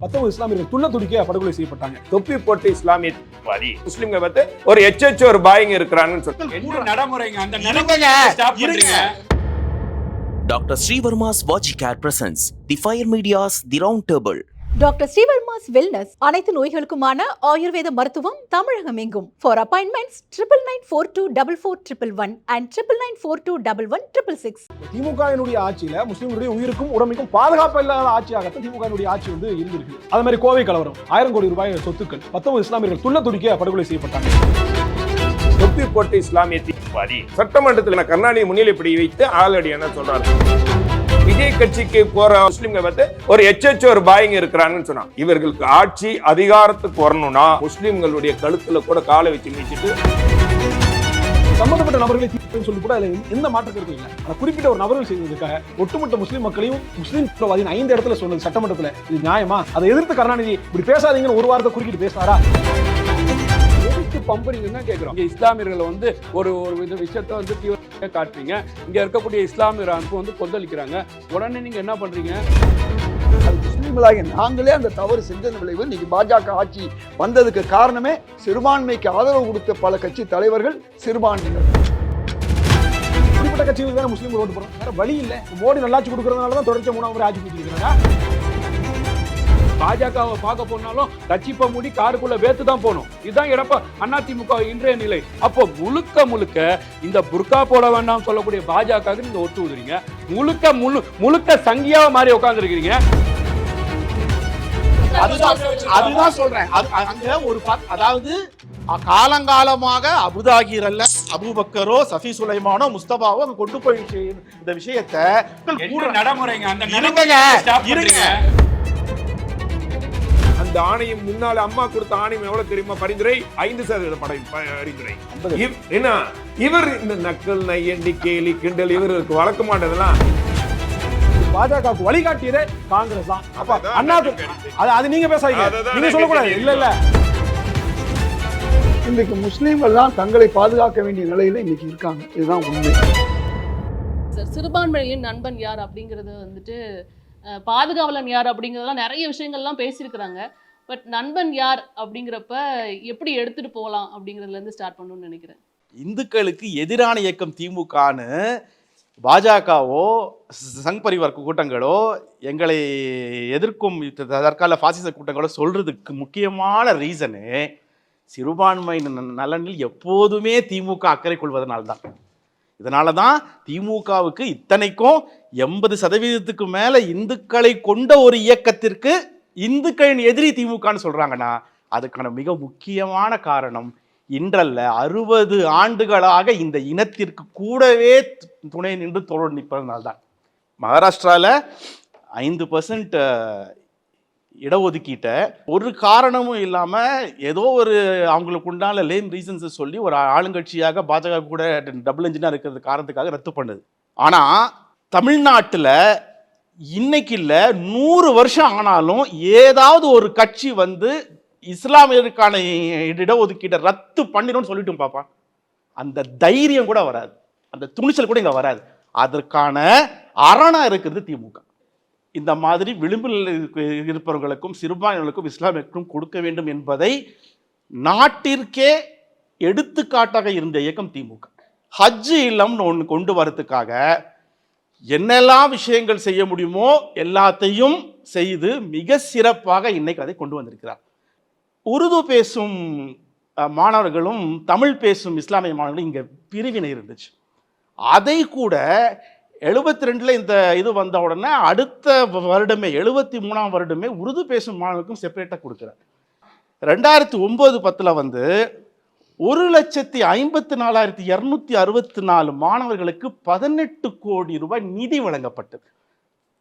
19 இஸ்லாமியர்கள் துள்ள துடிக்க படுகொலை செய்யப்பட்டாங்க. தொப்பி போட்டு இஸ்லாமியவாதி முஸ்லிம்களை பார்த்து ஒரு எச்எச் ஒரு பாய்ங்க இருக்கிறாங்கன்னு சொல்றாங்க. நடைமுறைங்க அந்த நடைமுறை ஸ்டாப் பண்றீங்க. Dr. Srivarma's Vajicare presents the Fire Media's The Round Table. Doctor Srivarma's wellness அனைத்து நோய்களுக்குமான ஆயுர்வேத மருத்துவம் தமிழகம் எங்கும். For appointments 99424411 and 99421166. திமுகவினுடைய ஆட்சியில முஸ்லிம்களுடைய உயிருக்கும் உடமைக்கும் பாதுகாப்பு இல்லாத ஆட்சியாகத்தான் திமுகவினுடைய ஆட்சி இருந்திருக்கு. அது மாதிரி கோவை கலவரம், 1000 கோடி ரூபாய் சொத்துக்கள், 19 இஸ்லாமியர்கள் துள்ள துடிக்க படுகொலை செய்யப்பட்டாங்க. தொப்பி போட்டு இஸ்லாமியவாதி சட்டமன்றத்தில் கருணாநிதி முன்னிலைப்படி வைத்து ஆளடி என்ன சொல்றாரு. விஜய் கட்சிக்கு போற முஸ்லிம்களை பார்த்து ஒரு எச்எச் ஒரு பாய்ங்க இருக்கிறாங்கன்னு சொன்னா, இவர்களுக்கு ஆட்சி அதிகாரத்துக்கு வரணும்னா முஸ்லிம்களுடைய கழுத்துல கூட காலை வச்சு மீச்சிட்டு சம்பந்தப்பட்ட நபர்களை தீர்ப்பு சொல்லி கூட எந்த மாற்றம் கருத்து இல்லை. ஆனா குறிப்பிட்ட ஒரு நபர்கள் செய்வதற்காக ஒட்டுமொத்த முஸ்லிம் மக்களையும் முஸ்லிம் 5 இடத்துல சொன்னது சட்டமன்றத்துல இது நியாயமா? அதை எதிர்த்து கருணாநிதி இப்படி பேசாதீங்கன்னு ஒரு வாரத்தை குறுக்கிட்டு பேசினாரா? பம்பரிங்கன்னா கேட்கிறோம். இங்க இஸ்லாமியர்களை ஒரு விஷயத்தை தீவிர காட்டுறீங்க. இங்க இருக்கக்கூடிய இஸ்லாமியர் அமைப்பு கொந்தளிக்கிறாங்க. உடனே நீங்க என்ன பண்றீங்க? முஸ்லீம்களாகிய நாங்களே அந்த தவறு செஞ்சது விளைவு. இன்னைக்கு பாஜக ஆட்சி வந்ததுக்கு காரணமே சிறுபான்மைக்கு ஆதரவு கொடுத்த பல கட்சி தலைவர்கள் சிறுபான்மையினர். குறிப்பிட்ட கட்சிகளுக்கு தான் முஸ்லீம் ஓட்டு போறோம், வேற வழி இல்லை. மோடி நல்லாட்சி கொடுக்கறதுனால தான் தொடர்ச்சி 3ஆம் முறை ஆட்சி கொடுத்துருக்காங்க. பாஜகவை பார்க்க போனாலும் கட்சிப்ப மூடி காருக்குள்ள வேத்து தான் போகணும். இதுதான் அதிமுக இன்றைய நிலை. அப்போ முழுக்க இந்த புர்கா போட வேண்டாம் சொல்லக்கூடிய பாஜக நீங்க ஒத்து ஊதுறீங்க. முழுக்க சங்கியா மாதிரி உட்கார்ந்து இருக்கிறீங்க. அதுதான் சொல்றேன். அதாவது காலங்காலமாக அபுதாகிரல்ல அபூபக்கரோ சஃபி சுலைமானோ முஸ்தபாவோ கொண்டு போய் இந்த விஷயத்தை நடைமுறைங்க அந்த நடைமுறை. அந்த ஆணையம் முன்னால அம்மா கொடுத்த ஆணையம் எவ்வளவு தெரியுமா? பரிந்துரை 5% பரிந்துரை. என்ன இவர் இந்த நக்கல் நையண்டி கேலி கிண்டல் இவருக்கு வழக்க மாட்டதெல்லாம் பாஜகவுக்கு வழிகாட்டியதே காங்கிரஸ் தான். அப்ப அண்ணாக்கு அது நீங்க பேசாதீங்க, நீங்க சொல்லக்கூடாது. இல்ல இன்றைக்கு முஸ்லீம்கள் தான் தங்களை பாதுகாக்க வேண்டிய நிலையில இன்னைக்கு இருக்காங்க. இதுதான் உண்மை. சிறுபான்மையின் நண்பன் யார் அப்படிங்கிறது பாதுகாவலன் யார் அப்படிங்கிறதெல்லாம் நிறைய விஷயங்கள்லாம் பேசியிருக்கிறாங்க. பட் நண்பன் யார் அப்படிங்கிறப்ப எப்படி எடுத்துட்டு போகலாம் அப்படிங்கிறதுல இருந்து ஸ்டார்ட் பண்ணணும்னு நினைக்கிறேன். இந்துக்களுக்கு எதிரான இயக்கம் திமுகன்னு பாஜகவோ சங் பரிவார் கூட்டங்களோ எங்களை எதிர்க்கும் தற்கால பாசிச கூட்டங்களோ சொல்றதுக்கு முக்கியமான ரீசனு சிறுபான்மை நலனில் எப்போதுமே திமுக அக்கறை கொள்வதனால்தான். இதனால தான் திமுகவுக்கு இத்தனைக்கும் 80% மேல இந்துக்களை கொண்ட ஒரு இயக்கத்திற்கு இந்துக்களின் எதிரி திமுகன்னு சொல்றாங்கன்னா அதுக்கான மிக முக்கியமான காரணம் இன்றல்ல 60 ஆண்டுகளாக இந்த இனத்திற்கு கூடவே துணை நின்று தோழர் நிற்பதனால்தான். மகாராஷ்டிரால 5% இடஒதுக்கீட்டை ஒரு காரணமும் இல்லாம ஏதோ ஒரு அவங்களுக்கு உண்டான லேம் ரீசன்ஸை சொல்லி ஒரு ஆளுங்கட்சியாக பாஜக கூட டபுள் என்ஜினா இருக்கிறது காரணத்துக்காக ரத்து பண்ணுது. ஆனா தமிழ்நாட்டில் இன்னைக்கு இல்லை 100 வருஷம் ஆனாலும் ஏதாவது ஒரு கட்சி இஸ்லாமியருக்கான இடஒதுக்கீட்டை ரத்து பண்ணிடும்னு சொல்லிட்டு பாப்பா, அந்த தைரியம் கூட வராது, அந்த துணிச்சல் கூட இங்க வராது. அதற்கான அரணா இருக்கிறது திமுக. இந்த மாதிரி விளிம்பில் இருப்பவர்களுக்கும் சிறுபான்மையினருக்கும் இஸ்லாமியருக்கும் கொடுக்க வேண்டும் என்பதை நாட்டிற்கே எடுத்துக்காட்டாக இருந்த இயக்கம் திமுக. ஹஜ் இல்லம்னு ஒன்று கொண்டு வரதுக்காக என்னெல்லாம் விஷயங்கள் செய்ய முடியுமோ எல்லாத்தையும் செய்து மிக சிறப்பாக இன்னைக்கு அதை கொண்டு வந்திருக்கிறார். உருது பேசும் மாணவர்களும் தமிழ் பேசும் இஸ்லாமிய மாணவர்களும் இங்கே பிரிவினை இருந்துச்சு. அதை கூட 72 இந்த இது வந்த உடனே அடுத்த வருடமே 73ஆம் வருடமே உருது பேசும் மாணவர்களுக்கும் செப்பரேட்டாக கொடுக்குறார். 2009-10 1,54,264 மாணவர்களுக்கு 18 கோடி ரூபாய் நிதி வழங்கப்பட்டது.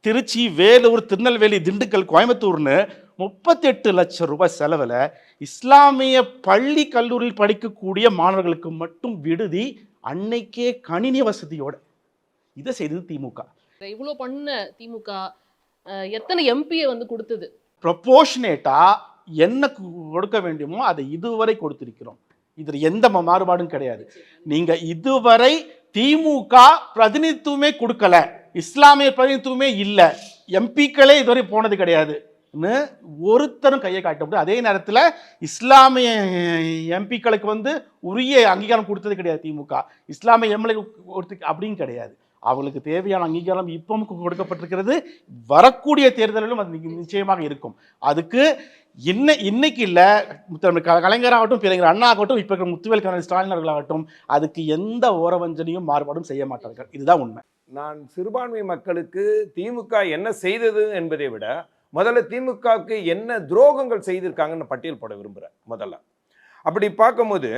திருச்சி, வேலூர், திருநெல்வேலி, திண்டுக்கல், கோயம்புத்தூர்னு 38 லட்சம் ரூபாய் செலவில் இஸ்லாமிய பள்ளி கல்லூரியில் படிக்கக்கூடிய மாணவர்களுக்கு மட்டும் விடுதி, அன்னைக்கே கணினி வசதியோட இதை செய்தது திமுக. இவ்வளோ பண்ண திமுக எத்தனை எம்பியை கொடுத்தது? ப்ரொபோர்ஷனேட்டா என்ன கொடுக்க வேண்டுமோ அதை இதுவரை கொடுத்திருக்கிறோம். இதில் எந்த மாறுபாடும் கிடையாது. நீங்க இதுவரை திமுக பிரதிநிதித்துவமே கொடுக்கல, இஸ்லாமிய பிரதிநிதித்துவமே இல்லை, எம்பிக்களே இதுவரை போனது கிடையாது. ஒருத்தரும் கையை காட்ட முடியாது. அதே நேரத்தில் இஸ்லாமிய எம்பிக்களுக்கு வந்து உரிய அங்கீகாரம் கொடுத்தது கிடையாது திமுக. இஸ்லாமிய எம்எல்ஏ அப்படின்னு கிடையாது. அவங்களுக்கு தேவையான அங்கீகாரம் இப்பவும் கொடுக்கப்பட்டிருக்கிறது. வரக்கூடிய தேர்தலிலும் அது நிச்சயமாக இருக்கும். அதுக்கு இன்னைக்கு இல்லை, கலைஞராகட்டும், பிறகு அண்ணா ஆகட்டும், இப்போ இருக்கிற முத்துவேல் கருணாநிதி ஸ்டாலின் அவர்களாகட்டும், அதுக்கு எந்த ஓரவஞ்சனையும் மாறுபாடும் செய்ய மாட்டார்கள். இதுதான் உண்மை. நான் சிறுபான்மை மக்களுக்கு திமுக என்ன செய்தது என்பதை விட முதல்ல திமுகவுக்கு என்ன துரோகங்கள் செய்திருக்காங்கன்னு பட்டியல் போட விரும்புகிறேன். முதல்ல அப்படி பார்க்கும்போது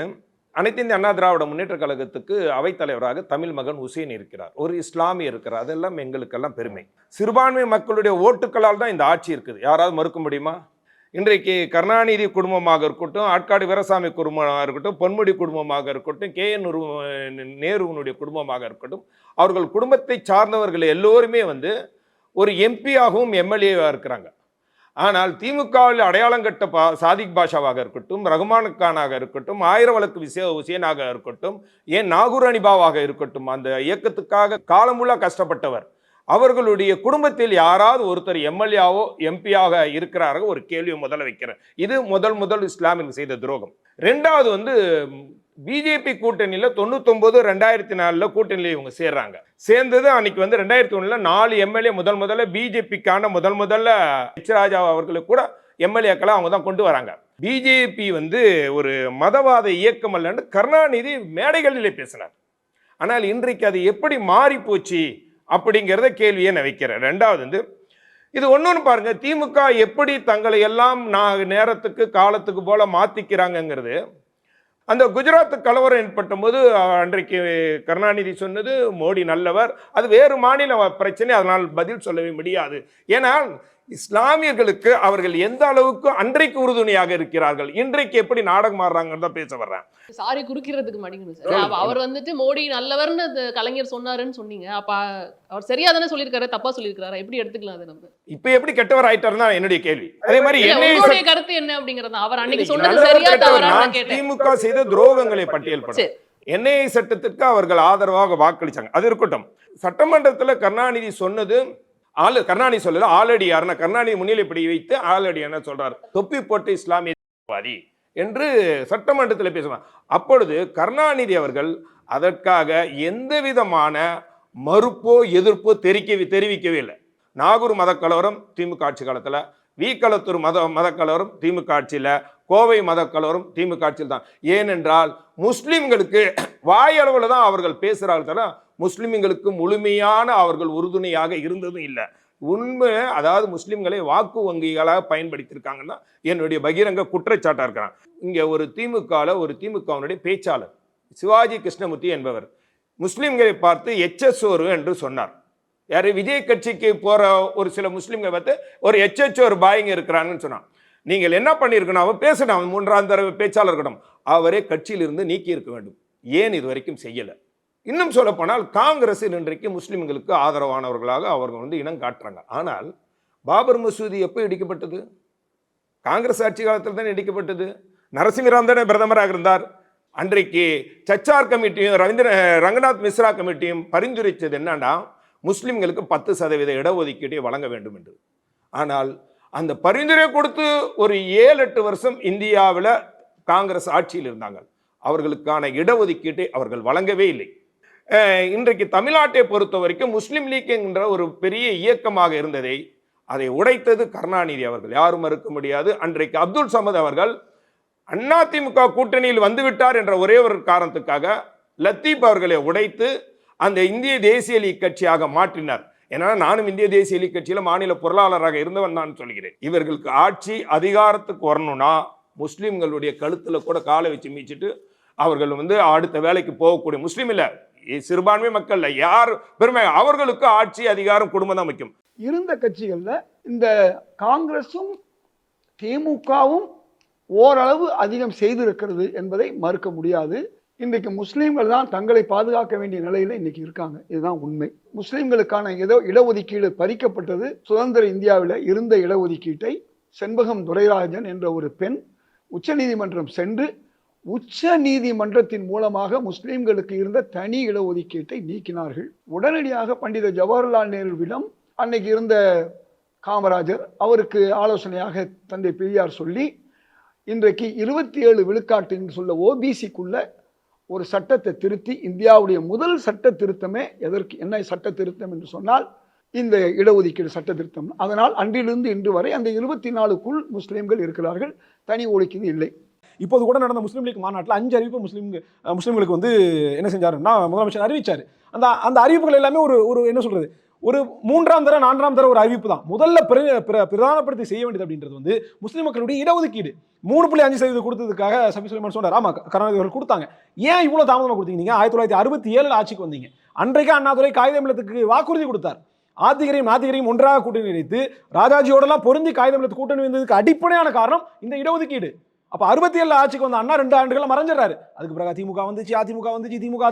அனைத்து இந்திய அண்ணா திராவிட முன்னேற்ற கழகத்துக்கு அவைத்தலைவராக தமிழ் மகன் உசேன் இருக்கிறார், ஒரு இஸ்லாமிய இருக்கிறார். அதெல்லாம் எங்களுக்கெல்லாம் பெருமை. சிறுபான்மை மக்களுடைய ஓட்டுக்களால் தான் இந்த ஆட்சி இருக்குது. யாராவது மறுக்க முடியுமா? இன்றைக்கு கருணாநிதி குடும்பமாக இருக்கட்டும், ஆட்காடு வீரசாமி குடும்பமாக இருக்கட்டும், பொன்முடி குடும்பமாக இருக்கட்டும், KN நேருவினுடைய குடும்பமாக இருக்கட்டும், அவர்கள் குடும்பத்தை சார்ந்தவர்கள் எல்லோருமே வந்து ஒரு எம்பியாகவும் எம்எல்ஏவாக இருக்கிறாங்க. ஆனால் திமுகவில் அடையாளம் கட்ட சாதிக் பாஷாவாக இருக்கட்டும், ரகுமான் கானாக இருக்கட்டும், ஆயிரம் வழக்கு உசேனாக இருக்கட்டும், ஏன் நாகூர் அனிபாவாக இருக்கட்டும், அந்த இயக்கத்துக்காக காலமுள்ள கஷ்டப்பட்டவர், அவர்களுடைய குடும்பத்தில் யாராவது ஒருத்தர் எம்எல்ஏவோ எம்பியாக இருக்கிறார்கள் ஒரு கேள்வியை முதல்ல வைக்கிறேன். இது முதல் இஸ்லாமிற்கு செய்த துரோகம். ரெண்டாவது வந்து பிஜேபி கூட்டணியில் 99 2004 கூட்டணியில் இவங்க சேர்றாங்க. சேர்ந்தது அன்னைக்கு வந்து 2001 4 எம்எல்ஏ முதல்ல பிஜேபிக்கான முதல்ல எச் ராஜா அவர்களுக்கு கூட எம்எல்ஏக்களை அவங்க தான் கொண்டு வராங்க. பிஜேபி வந்து ஒரு மதவாத இயக்கம் அல்லன்னு கருணாநிதி மேடைகளிலே பேசினார். ஆனால் இன்றைக்கு அது எப்படி மாறி போச்சு அப்படிங்கிறத கேள்வியை நான் வைக்கிறேன். ரெண்டாவது வந்து இது ஒன்னொன்று பாருங்க, திமுக எப்படி தங்களை எல்லாம் நேரத்துக்கு காலத்துக்கு போல மாத்திக்கிறாங்கிறது. அந்த குஜராத் கலவரம் ஏற்பட்ட போது அன்றைக்கு கருணாநிதி சொன்னது மோடி நல்லவர், அது வேறு மாநில பிரச்சனை, அதனால் பதில் சொல்லவே முடியாது. ஏனால் இஸ்லாமியர்களுக்கு அவர்கள் எந்த அளவுக்கு அன்றைக்கு உறுதுணையாக இருக்கிறார்கள், இன்றைக்கு எப்படி நாடகம் மாறுறாங்கன்னு தான் பேச வர்றேன். சாரி குறுக்கிறதுக்கு மாட்டேங்குது சார். அவர் வந்துட்டு மோடி நல்லவர்னு கலைஞர் சொன்னாருன்னு சொன்னீங்க. அப்ப அவர் சரியா தானே சொல்லியிருக்காரு, தப்பா சொல்லியிருக்காரு, எப்படி எடுத்துக்கலாம் அது? நம்ம இப்ப எப்படி கெட்டவர் ஆயிட்டாருன்னா என்னுடைய கேள்வி. அதே மாதிரி என்னுடைய கருத்து என்ன அப்படிங்கறது அவர் அன்னைக்கு சொன்னது சரியா தவறான்னு கேட்டேன். திமுக செய்த துரோகங்களை பட்டியல் போட என்ஐஏ சட்டத்திற்கு அவர்கள் ஆதரவாக வாக்களிச்சாங்க, அது இருக்கட்டும். சட்டமன்றத்தில் கருணாநிதி சொன்னது கருணாநிதி சொல்லல, ஆல்ரெடி யாருன்னா கருணாநிதி முன்னிலைப்படி வைத்து ஆல்ரெடி என்ன சொல்றாரு, தொப்பி போட்டு இஸ்லாமியவாதி என்று சட்டமன்றத்தில் பேசுவார். அப்பொழுது கருணாநிதி அவர்கள் அதற்காக எந்த விதமான மறுப்போ எதிர்ப்போ தெரிவிக்கவே இல்லை. நாகூர் மதக்கலவரம் திமுக ஆட்சி காலத்தில், வீக்களத்தூர் மதக்கலவரம் திமுக ஆட்சியில், கோவை மதக்கலவரம் திமுக ஆட்சியில் தான். ஏனென்றால் முஸ்லிம்களுக்கு வாயளவில் தான் அவர்கள் பேசுகிறார்கள், முஸ்லிம்களுக்கு முழுமையான அவர்கள் உறுதுணையாக இருந்ததும் இல்லை. உண்மை, அதாவது முஸ்லிம்களை வாக்கு வங்கிகளாக பயன்படுத்தியிருக்காங்கன்னா என்னுடைய பகிரங்க குற்றச்சாட்டாக இருக்கிறான். இங்கே ஒரு திமுகவினுடைய பேச்சாளர் சிவாஜி கிருஷ்ணமூர்த்தி என்பவர் முஸ்லிம்களை பார்த்து எச்எஸ்ஓரு என்று சொன்னார். யாரு? விஜய் கட்சிக்கு போற ஒரு சில முஸ்லிம்களை பார்த்து ஒரு எச்எச்ஓரு பாய்ங்க இருக்கிறாங்கன்னு சொன்னான். நீங்கள் என்ன பண்ணியிருக்கணும், அவன் பேசணும், அவன் 3ஆம் தடவை பேச்சாளர் இருக்கணும், அவரே கட்சியிலிருந்து நீக்கி இருக்க வேண்டும். ஏன் இது வரைக்கும் செய்யலை? இன்னும் சொல்ல போனால் காங்கிரஸ் இன்றைக்கு முஸ்லிம்களுக்கு ஆதரவானவர்களாக அவர்கள் வந்து இனம் காட்டுறாங்க. ஆனால் பாபர் மசூதி எப்போ இடிக்கப்பட்டது? காங்கிரஸ் ஆட்சி காலத்தில் தான் இடிக்கப்பட்டது. நரசிம்மராவ் தானே பிரதமராக இருந்தார். அன்றைக்கு சச்சார் கமிட்டியும் ரங்கநாத் மிஸ்ரா கமிட்டியும் பரிந்துரைத்தது என்னன்னா, முஸ்லிம்களுக்கு 10% இடஒதுக்கீட்டை வழங்க வேண்டும் என்று. ஆனால் அந்த பரிந்துரை கொடுத்து ஒரு 7-8 வருஷம் இந்தியாவில் காங்கிரஸ் ஆட்சியில் இருந்தாங்க. அவர்களுக்கான இடஒதுக்கீட்டை அவர்கள் வழங்கவே இல்லை. இன்றைக்கு தமிழ்நாட்டை பொறுத்த வரைக்கும் முஸ்லிம் லீக் என்கிற ஒரு பெரிய இயக்கமாக இருந்ததை அதை உடைத்தது கருணாநிதி அவர்கள், யாரும் மறுக்க முடியாது. அன்றைக்கு அப்துல் சமத் அவர்கள் அதிமுக கூட்டணியில் வந்துவிட்டார் என்ற ஒரே ஒரு காரணத்துக்காக லத்தீப் அவர்களை உடைத்து அந்த இந்திய தேசிய லீக் கட்சியாக மாற்றினார். ஏன்னா நானும் இந்திய தேசிய லீக் கட்சியில் மாநில பொருளாளராக இருந்தவன் நான் சொல்கிறேன். இவர்களுக்கு ஆட்சி அதிகாரத்துக்கு வரணும்னா முஸ்லிம்களுடைய கழுத்துல கூட காலை வச்சு மீச்சிட்டு அவர்கள் வந்து அடுத்த வேலைக்கு போகக்கூடிய, முஸ்லீம் இல்லை சிறுபான்மை மக்கள் யார் பெருமை, அவர்களுக்கு ஆட்சி அதிகாரம் குடும்பம் தான் முக்கியம். இருந்த கட்சிகள்ல இந்த காங்கிரஸும் திமுகவும் ஓரளவு அதிகம் செய்திருக்கிறது என்பதை மறுக்க முடியாது. இன்றைக்கு முஸ்லீம்கள் தான் தங்களை பாதுகாக்க வேண்டிய நிலையில இன்னைக்கு இருக்காங்க, இதுதான் உண்மை. முஸ்லீம்களுக்கான ஏதோ இடஒதுக்கீடு பறிக்கப்பட்டது. சுதந்திர இந்தியாவில் இருந்த இடஒதுக்கீட்டை செண்பகம் துரைராஜன் என்ற ஒரு பெண் உச்சநீதிமன்றம் சென்று உச்ச நீதிமன்றத்தின் மூலமாக முஸ்லிம்களுக்கு இருந்த தனி இடஒதுக்கீட்டை நீக்கினார்கள். உடனடியாக பண்டித ஜவஹர்லால் நேருவிடம் அன்னைக்கு இருந்த காமராஜர், அவருக்கு ஆலோசனையாக தந்தை பெரியார் சொல்லி இன்றைக்கு 27 விழுக்காட்டு என்று சொல்ல ஓபிசிக்குள்ள ஒரு சட்டத்தை திருத்தி, இந்தியாவுடைய முதல் சட்ட திருத்தமே என்ன சட்ட திருத்தம் என்று சொன்னால் இந்த இடஒதுக்கீடு சட்ட திருத்தம். அதனால் அன்றிலிருந்து இன்று வரை அந்த 24க்குள் முஸ்லீம்கள் இருக்கிறார்கள், தனி ஒதுக்கீடு இல்லை. இப்போது கூட நடந்த முஸ்லீம் லீக் மாநாட்டில் 5 அறிவிப்பு முஸ்லீம்களுக்கு வந்து என்ன செஞ்சாருன்னா முதலமைச்சர் அறிவிச்சார். அந்த அறிவிப்புகள் எல்லாமே ஒரு என்ன சொல்றது, ஒரு 3ஆம் தர 4ஆம் தர ஒரு அறிவிப்பு தான். முதல்ல பிரதானப்படுத்தி செய்ய வேண்டியது அப்படின்றது வந்து முஸ்லீம் மக்களுடைய இடஒதுக்கீடு 3.5% கொடுத்ததுக்காக சபி சுலைமான் சொன்னார். ஆமா, கருணாநிதி அவர்கள் கொடுத்தாங்க. ஏன் இவ்வளவு தாமதமாக கொடுத்தீங்க? 1967 ஆட்சிக்கு வந்தீங்க. அன்றைக்கு அண்ணாதுரை காகிதம் இல்லத்துக்கு வாக்குறுதி கொடுத்தார். நாத்திகரையும் ஒன்றாக கூட்டணி வைத்து ராஜாஜியோடலாம் பொருந்தி காகிதம் இல்லத்து கூட்டணி வந்ததுக்கு அடிப்படையான காரணம் இந்த இடஒதுக்கீடு. அப்ப 67 ஆட்சிக்கு வந்த அண்ணா 2 ஆண்டுகள் மறைஞ்சிடறாரு. அதுக்கு பிறகு திமுக வந்துச்சு, அதிமுக வந்துச்சு, திமுக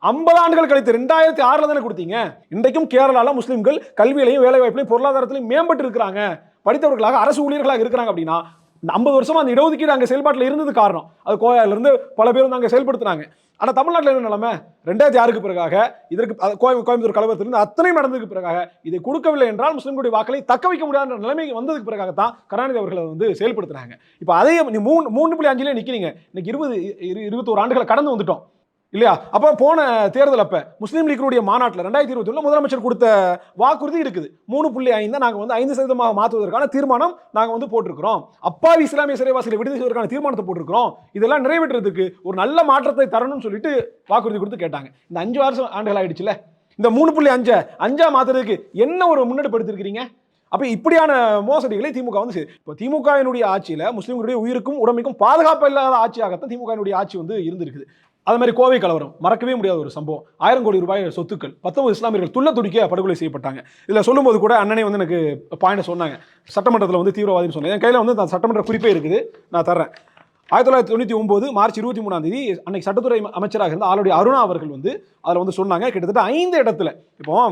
50 ஆண்டுகள் கழித்து 2006 தானே கொடுத்தீங்க. இன்றைக்கும் கேரளால முஸ்லிம்கள் கல்வியிலையும் வேலை வாய்ப்பிலையும் பொருளாதாரத்திலையும் மேம்பட்டு இருக்கிறாங்க, படித்தவர்களாக அரசு ஊழியர்களாக இருக்கிறாங்க. அப்படின்னா 50 வருஷமா அந்த இடஒதுக்கீடு அங்கே செயல்பாட்டில் இருந்தது காரணம். அது கோயால இருந்து பல பேர் வந்து அங்கே செயல்படுத்தினாங்க. ஆனால் தமிழ்நாட்டில் என்ன நிலைமை? 2006க்கு பிறகாக இதற்கு கோயம்புத்தூர் கலவரத்திலிருந்து அத்தனையும் நடந்ததுக்கு பிறகாக இதை கொடுக்கவில்லை என்றால் முஸ்லிம்களுடைய வாக்களை தக்க வைக்க முடியாத நிலைமைக்கு வந்ததுக்கு பிறகாகத்தான் கருணாநிதி அவர்களை வந்து செயல்படுத்துறாங்க. இப்போ அதே 3.5 நிற்கிறீங்க. இன்னைக்கு 21 ஆண்டுகளை கடந்து வந்துட்டோம் இல்லையா? அப்போ போன தேர்தல் அப்ப முஸ்லீம் லீக்கினுடைய மாநாட்டில் 2021 முதலமைச்சர் கொடுத்த வாக்குறுதி இருக்குது. 3.5 நாங்கள் வந்து 5% மாற்றுவதற்கான தீர்மானம் நாங்கள் வந்து போட்டிருக்கிறோம். அப்பாவி இஸ்லாமிய சிறைவாசிகளை விடுதலை செய்வதற்கான தீர்மானத்தை போட்டிருக்கிறோம். இதெல்லாம் நிறைவேற்றுறதுக்கு ஒரு நல்ல மாற்றத்தை தரணும்னு சொல்லிட்டு வாக்குறுதி கொடுத்து கேட்டாங்க. இந்த 5 ஆண்டுகள் ஆயிடுச்சுல, இந்த 3.5 மாத்துறதுக்கு என்ன ஒரு முன்னெடுப்படுத்திருக்கிறீங்க? அப்ப இப்படியான மோசடிகளை திமுக வந்து இப்போ திமுகவினுடைய ஆட்சியில முஸ்லிம்களுடைய உயிருக்கும் உடமைக்கும் பாதுகாப்பு இல்லாத ஆட்சியாகத்தான் திமுகவினுடைய ஆட்சி வந்து இருந்திருக்குது. அது மாதிரி கோவை கலவரம் மறக்கவே முடியாத ஒரு சம்பவம். 1000 கோடி ரூபாய் சொத்துக்கள் 19 இஸ்லாமியர்கள் துள்ள துடிக்க படுகொலை செய்யப்பட்டாங்க. இதில் சொல்லும்போது கூட அண்ணனே வந்து எனக்கு பாயிண்ட் சொன்னாங்க, சட்டமன்றத்தில் வந்து தீவிரவாதின்னு சொன்னாங்க. என் கையில் வந்து சட்டமன்ற குறிப்பே இருக்குது, நான் தர்றேன். 1999 மார்ச் 23 அன்னைக்கு சட்டத்துறை அமைச்சராக இருந்த ஆளுடைய அருணா அவர்கள் வந்து அதில் வந்து சொன்னாங்க, கிட்டத்தட்ட 5 இடத்துல இப்போ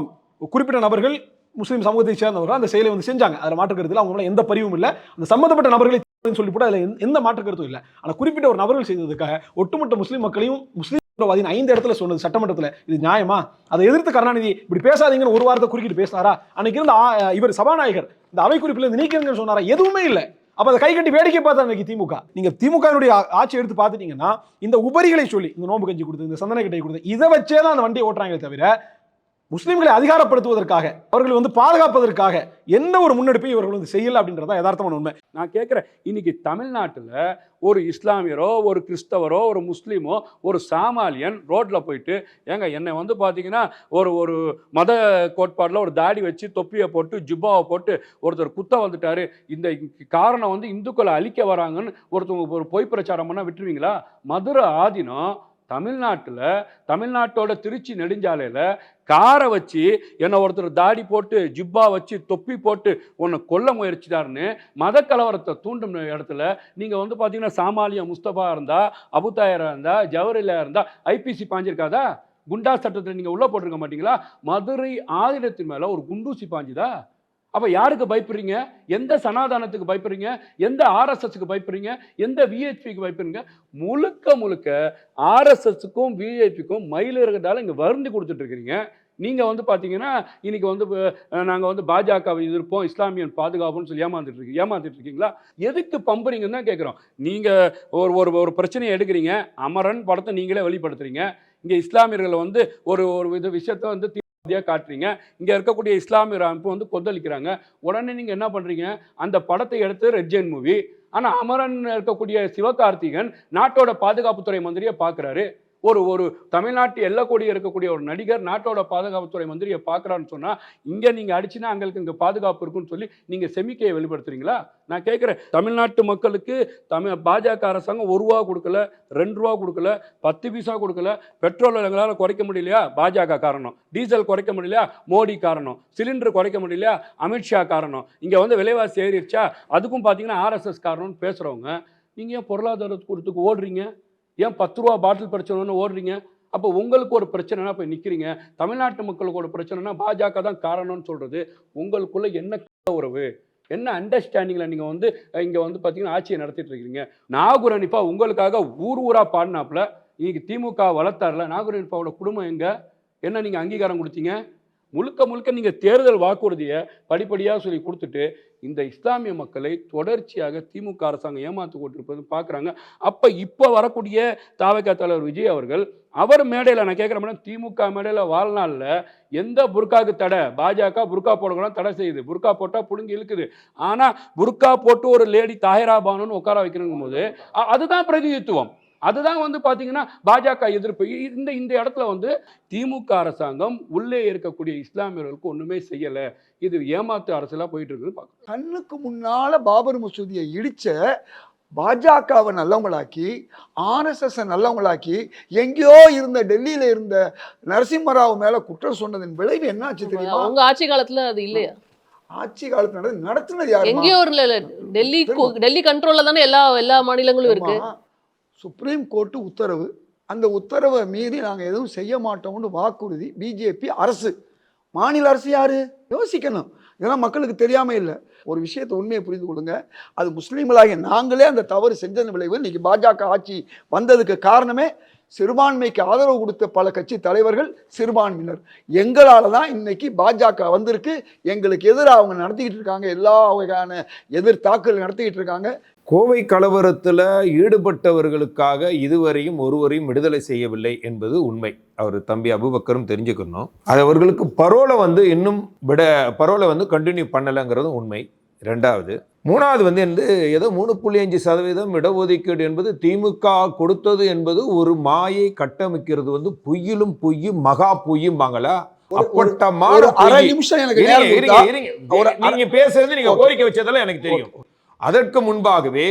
குறிப்பிட்ட நபர்கள் முஸ்லீம் சமூகத்தை சேர்ந்தவர்கள் அந்த செயலை வந்து செஞ்சாங்க. அதில் மாற்று கருத்தில் அவங்களால எந்த பதிவும் இல்லை. அந்த சம்பந்தப்பட்ட நபர்களை சொல்லி போட்டு அதில் எந்த மாற்று கருத்தும் இல்லை. ஆனால் குறிப்பிட்ட ஒரு நபர்கள் செய்ததுக்காக ஒட்டுமொத்த முஸ்லீம் மக்களையும் முஸ்லீம் 5 இடத்துல சொன்னது சட்டமன்றத்தில், இது நியாயமா? அதை எதிர்த்து கருணாநிதி இப்படி பேசாதீங்கன்னு ஒரு வாரத்தை குறுக்கிட்டு பேசினாரா? அன்னைக்கு இருந்த இவர் சபாநாயகர் இந்த அவை குறிப்பில் இருந்து நீக்கணும்னு சொன்னாரா? எதுவுமே இல்லை. அப்ப அதை கை கட்டி வேடிக்கை பார்த்தா அன்னைக்கு திமுக. நீங்க திமுகவினுடைய ஆட்சி எடுத்து பார்த்துட்டீங்கன்னா இந்த உபரிகளை சொல்லி இந்த நோம்பு கஞ்சி கொடுத்து இந்த சந்தன கட்டை கொடுத்து இதை வச்சே தான் அந்த வண்டியை ஓட்டுறாங்களே தவிர முஸ்லிம்களை அதிகாரப்படுத்துவதற்காக அவர்கள் வந்து பாதுகாப்பதற்காக எந்த ஒரு முன்னெடுப்பையும் இவர்கள் வந்து செய்யல அப்படின்றதா யதார்த்தமான உண்மை. நான் கேட்குறேன், இன்னைக்கு தமிழ்நாட்டில் ஒரு இஸ்லாமியரோ ஒரு கிறிஸ்தவரோ ஒரு முஸ்லீமோ ஒரு சாமாலியன் ரோட்டில் போயிட்டு ஏங்க என்னை வந்து பார்த்தீங்கன்னா ஒரு மத கோட்பாடில் ஒரு தாடி வச்சு தொப்பியை போட்டு ஜிப்பாவை போட்டு ஒருத்தர் குத்த வந்துட்டாரு, இந்த காரணம் வந்து இந்துக்களை அழிக்க வராங்கன்னு ஒருத்தவங்க ஒரு பொய் பிரச்சாரம் பண்ணால் விட்டுருவீங்களா? மதுரை ஆதீனம் தமிழ்நாட்டோட திருச்சி நெடுஞ்சாலையில் காரை வச்சு என்ன ஒருத்தர் தாடி போட்டு ஜிப்பா வச்சு தொப்பி போட்டு உன்னை கொல்ல முயற்சிட்டாருன்னு மத கலவரத்தை தூண்டும் இடத்துல நீங்கள் வந்து பார்த்தீங்கன்னா சாமாலியா முஸ்தபா இருந்தா, அபுதாயரா இருந்தா, ஜவஹர்லா இருந்தா ஐபிசி பாஞ்சிருக்காதா? குண்டா சட்டத்தில் நீங்கள் உள்ள போட்டிருக்க மாட்டீங்களா? மதுரை ஆதீனத்தின் மேலே ஒரு குண்டூசி பாஞ்சுதா? அப்ப யாருக்கு பயப்படுறீங்க? எந்த சனாதானத்துக்கு பயப்படுறீங்க? எந்த ஆர்எஸ்எஸ்க்கு பயப்படுறீங்க? எந்த விஹெச்பிக்கு பயப்படுறீங்க? முழுக்க ஆர்எஸ்எஸ்க்கும் விஹெச்பிக்கும் மயில் இருக்கிறதால இங்க வருந்தி கொடுத்துட்டு இருக்கிறீங்க. நீங்க வந்து பாத்தீங்கன்னா இன்னைக்கு வந்து நாங்க வந்து பாஜகவை எதிர்ப்போம், இஸ்லாமியன் பாதுகாப்புன்னு சொல்லி ஏமாத்திட்டு இருக்கீங்களா? எதுக்கு பம்புறீங்கன்னு தான் கேட்கிறோம். நீங்க ஒரு பிரச்சனையை எடுக்கிறீங்க, அமரன் படத்தை நீங்களே வெளிப்படுத்துறீங்க. இங்க இஸ்லாமியர்களை வந்து ஒரு விஷயத்த வந்து காட்டுறீங்க. இங்க இருக்கக்கூடிய இஸ்லாமிய அமைப்பு வந்து கொந்தளிக்கிறாங்க. உடனே நீங்க என்ன பண்றீங்க? அந்த படத்தை எடுத்து ரெட் ஜெயின் மூவி. ஆனா அமரன் இருக்கக்கூடிய சிவகார்த்திகன் நாட்டோட பாதுகாப்புத்துறை மந்திரியை பார்க்கிறாரு. ஒரு தமிழ்நாட்டு எல்லக்கோடி இருக்கக்கூடிய ஒரு நடிகர் நாட்டோட பாதுகாப்புத்துறை மந்திரியை பார்க்குறான்னு சொன்னால் இங்கே நீங்கள் அடிச்சுன்னா அங்களுக்கு இங்கே பாதுகாப்பு இருக்குன்னு சொல்லி நீங்கள் செமிக்கையை வெளிப்படுத்துறீங்களா? நான் கேட்குறேன், தமிழ்நாட்டு மக்களுக்கு பாஜக அரசாங்கம் 1 ரூபா கொடுக்கல, 2 ரூபா கொடுக்கல, 10 பைசா கொடுக்கல. பெட்ரோல் எங்களால் குறைக்க முடியலையா? பாஜக காரணம். டீசல் குறைக்க முடியலையா? மோடி காரணம். சிலிண்டர் குறைக்க முடியலையா? அமித்ஷா காரணம். இங்கே வந்து விலைவாசி ஏறிடுச்சா? அதுக்கும் பார்த்தீங்கன்னா ஆர்எஸ்எஸ் காரணம்னு பேசுகிறவங்க நீங்கள் ஏன் பொருளாதாரத்துக்கு ஓடுறீங்க? ஏன் 10 ரூபா பாட்டில் பிரச்சனைன்னு ஓடுறீங்க? அப்போ உங்களுக்கு ஒரு பிரச்சனைனா போய் நிற்கிறீங்க. தமிழ்நாட்டு மக்களுக்கு ஒரு பிரச்சனைனா பாஜக தான் காரணம்னு சொல்றது உங்களுக்குள்ள என்ன உறவு, என்ன அண்டர்ஸ்டாண்டிங்கில் நீங்கள் வந்து இங்கே வந்து பார்த்தீங்கன்னா ஆட்சியை நடத்திட்டு இருக்கீங்க? நாகூர் அனிப்பா உங்களுக்காக ஊரா பாடினாப்புல இன்னைக்கு திமுக வளர்த்தார்ல, நாகூர் அனிப்பாவோட குடும்பம் எங்க? என்ன நீங்கள் அங்கீகாரம் கொடுத்தீங்க? முழுக்க முழுக்க நீங்க தேர்தல் வாக்குறுதியை படிப்படியாக சொல்லி கொடுத்துட்டு இந்த இஸ்லாமிய மக்களை தொடர்ச்சியாக திமுக அரசாங்கம் ஏமாத்து கொண்டிருப்பது பார்க்குறாங்க. அப்போ இப்போ வரக்கூடிய தாவக தலைவர் விஜய் அவர்கள் அவர் மேடையில் நான் கேட்குறேன், திமுக மேடையில் வாழ்நாளில் எந்த புர்காவுக்கு தடை? பாஜக புர்கா போடக்கூடாது தடை செய்யுது, புர்கா போட்டால் புடுங்கி இழுக்குது. ஆனால் புர்கா போட்டு ஒரு லேடி தாஹிரா பானுன்னு உட்கார வைக்கணுங்கும் போது அதுதான் பிரதிநிதித்துவம். அதுதான் பார்த்தீங்கன்னா பாஜக எதிர்ப்பு. இந்த இடத்துல திமுக அரசாங்கம் உள்ளே இருக்கக்கூடிய இஸ்லாமியர்களுக்கு ஒண்ணுமே செய்யல. இது ஏமாத்து அரசியலா போயிட்டு இருக்குது பார்க்கணும். கண்ணுக்கு முன்னால பாபர் மசூதியை இடிச்ச பாஜகவை நல்லவங்களாக்கி, ஆர்எஸ்எஸ் நல்லவங்களாக்கி, எங்கேயோ இருந்த டெல்லியில இருந்த நரசிம்மராவ் மேல குற்றம் சொன்னதன் விளைவு என்னாச்சு தெரியுமா? உங்க ஆட்சி காலத்துல அது இல்லையா? ஆட்சி காலத்துல நடத்தினது யாரு? எங்கேயோ டெல்லி கண்ட்ரோல்ல தானே எல்லா மாநிலங்களும் இருக்கு. சுப்ரீம் கோர்ட்டு உத்தரவு, அந்த உத்தரவை மீறி நாங்கள் எதுவும் செய்ய மாட்டோம்னு வாக்குறுதி பிஜேபி அரசு. மாநில அரசு யாரு? யோசிக்கணும். இதெல்லாம் மக்களுக்கு தெரியாம இல்லை. ஒரு விஷயத்தை உண்மையை புரிந்து கொள்ளுங்க, அது முஸ்லீம்களாகிய நாங்களே அந்த தவறு செஞ்சதன் விளைவு. இன்னைக்கு பாஜக ஆட்சி வந்ததுக்கு காரணமே சிறுபான்மைக்கு ஆதரவு கொடுத்த பல கட்சி தலைவர்கள் சிறுபான்மையினர். எங்களால தான் இன்னைக்கு பாஜக வந்திருக்கு. எங்களுக்கு எதிராக அவங்க நடத்திக்கிட்டு இருக்காங்க, எல்லா வகையான எதிர் தாக்குதல் நடத்திக்கிட்டு இருக்காங்க. கோவை கலவரத்தில் ஈடுபட்டவர்களுக்காக இதுவரையும் ஒருவரையும் விடுதலை செய்யவில்லை என்பது உண்மை. அவர் தம்பி அபுபக்கரும் தெரிஞ்சுக்கணும். அது அவர்களுக்கு பரோலை இன்னும் பரோலை கண்டினியூ பண்ணலைங்கிறது உண்மை. ரெண்டாவது, மூணாவது ஏதோ 3.5% இடஒதுக்கீடு என்பது திமுக கொடுத்தது என்பது ஒரு மாயை கட்டமைக்கிறது. பொய்யிலும் பொய்யும் மகா பொய்யும்பாங்களா? நீங்க பேசுறது, நீங்க கோரிக்கை வச்சதெல்லாம் எனக்கு தெரியும். அதற்கு முன்பாகவே